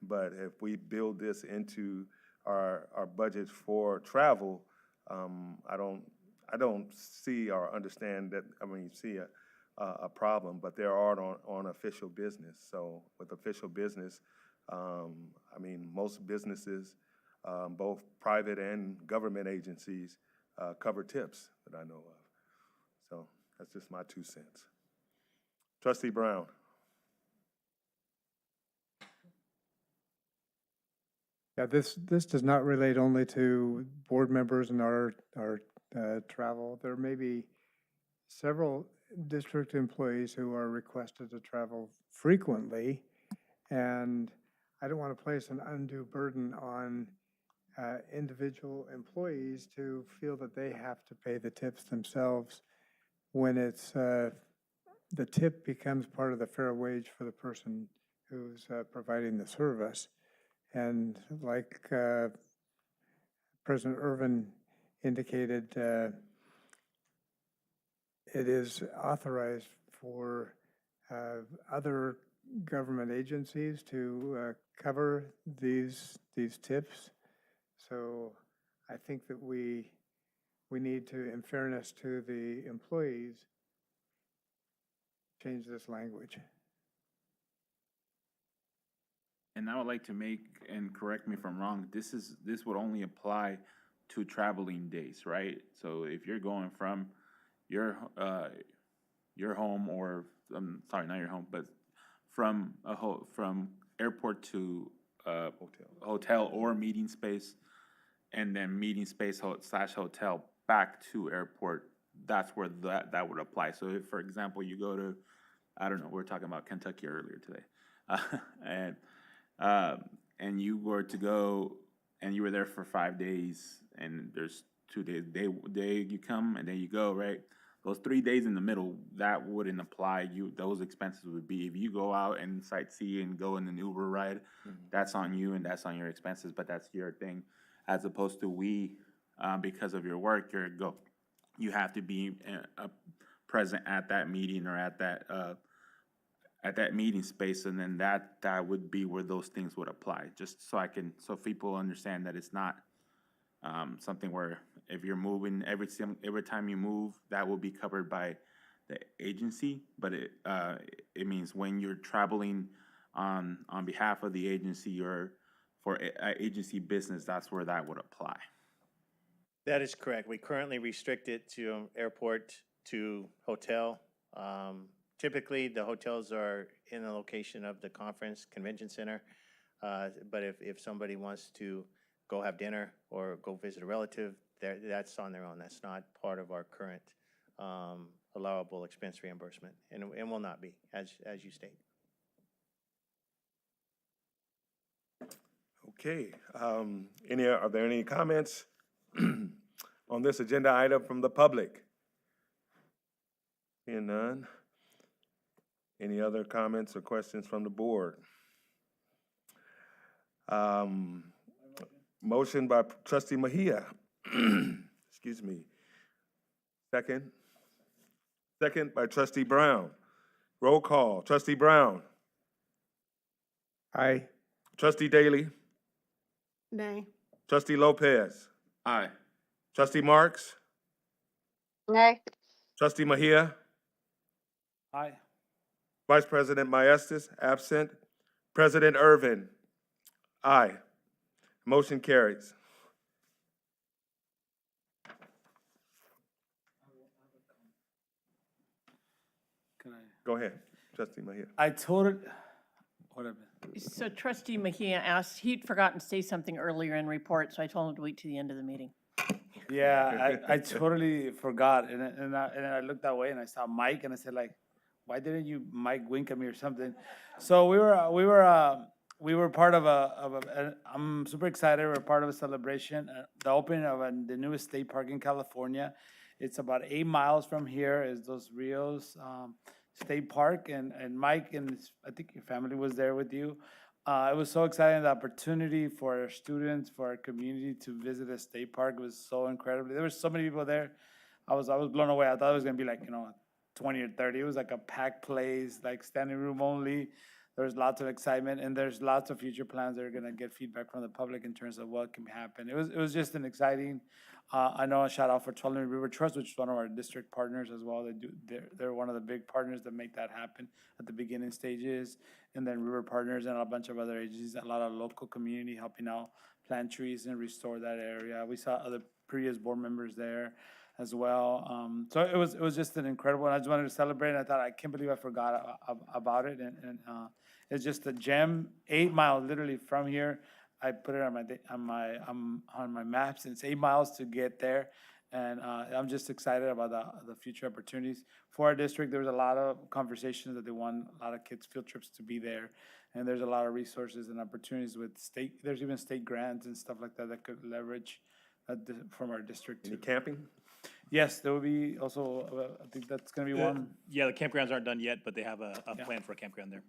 But if we build this into our budgets for travel, I don't see or understand that. I mean, see a problem, but there are on official business. So with official business, I mean, most businesses, both private and government agencies, cover tips that I know of. So that's just my 2 cents. Trustee Brown. Yeah, this does not relate only to board members and our travel. There may be several district employees who are requested to travel frequently, and I don't want to place an undue burden on individual employees to feel that they have to pay the tips themselves when it's the tip becomes part of the fair wage for the person who's providing the service. And like President Irvin indicated, it is authorized for other government agencies to cover these tips. So I think that we need to, in fairness to the employees, change this language. And I would like to make, and correct me if I'm wrong, this would only apply to traveling days, right? So if you're going from your home, or sorry, not your home, but from from airport to hotel or meeting space, and then meeting space / hotel back to airport, that's where that would apply. So if, for example, you go to, I don't know, we were talking about Kentucky earlier today, and you were to go and you were there for 5 days, and there's 2 days, day you come and then you go, right? Those 3 days in the middle, that wouldn't apply. Those expenses would be, if you go out and sightsee and go in an Uber ride, that's on you and that's on your expenses, but that's your thing. As opposed to because of your work, you have to be present at that meeting or at that meeting space, and then that would be where those things would apply. Just so people understand that it's not something where if you're moving every time you move, that will be covered by the agency. But it means when you're traveling on behalf of the agency or for agency business, that's where that would apply. That is correct. We currently restrict it to airport to hotel. Typically, the hotels are in the location of the convention center. But if somebody wants to go have dinner or go visit a relative, that's on their own. That's not part of our current allowable expense reimbursement, and will not be, as you state. Okay, are there any comments on this agenda item from the public? Seeing none. Any other comments or questions from the board? Motion by Trustee Mejia. Excuse me. Second by Trustee Brown. Roll call. Trustee Brown. Aye. Trustee Daly. Nay. Trustee Lopez. Aye. Trustee Marks. Nay. Trustee Mejia. Aye. Vice President Maestas, absent. President Irvin. Aye. Motion carries. Go ahead, Trustee Mejia. Whatever. So Trustee Mejia asked, he'd forgotten to say something earlier in report, so I told him to wait to the end of the meeting. Yeah, I totally forgot, and I looked that way and I saw Mike and I said, like, why didn't you Mike wink at me or something? So we were part of I'm super excited. We're part of a celebration, the opening of the newest state park in California. It's about 8 miles from here. Is Dos Rios State Park, and Mike and I think your family was there with you. It was so exciting, the opportunity for our students, for our community to visit a state park. It was so incredible. There were so many people there. I was blown away. I thought it was gonna be like 20 or 30. It was like a packed place, like standing room only. There's lots of excitement, and there's lots of future plans that are gonna get feedback from the public in terms of what can happen. It was just an exciting. I know a shout out for 12 River Trust, which is one of our district partners as well. They're one of the big partners that make that happen at the beginning stages, and then River Partners and a bunch of other agencies, a lot of local community helping out plant trees and restore that area. We saw other previous board members there as well. So it was just an incredible, and I just wanted to celebrate. And I thought, I can't believe I forgot about it. And it's just a gem, 8 miles literally from here. I put it on my maps, and it's 8 miles to get there. And I'm just excited about the future opportunities for our district. There was a lot of conversations that they want a lot of kids' field trips to be there. And there's a lot of resources and opportunities with there's even state grants and stuff like that that could leverage from our district. Any camping? Yes, there will be also, I think that's gonna be one. Yeah, the campgrounds aren't done yet, but they have a plan for a campground there.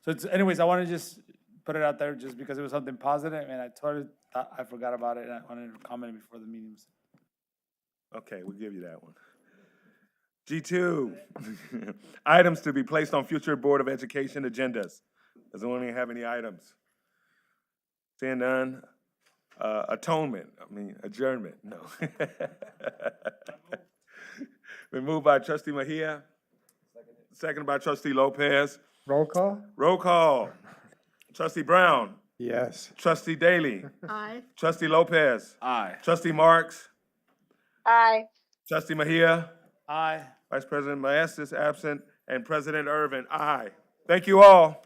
So it's, anyways, I want to just put it out there just because it was something positive and I totally thought, I forgot about it and I wanted to comment before the meetings. Okay, we'll give you that one. G2, items to be placed on future Board of Education agendas. Does anyone have any items? Seeing none, adjournment, no. Been moved by trustee Mejia, seconded by trustee Lopez. Roll call? Roll call. Trustee Brown, Yes. trustee Daly, Aye. trustee Lopez, Aye. trustee Marks, Aye. trustee Mejia, Aye. Vice President Maestas absent, and President Irvin, aye. Thank you all.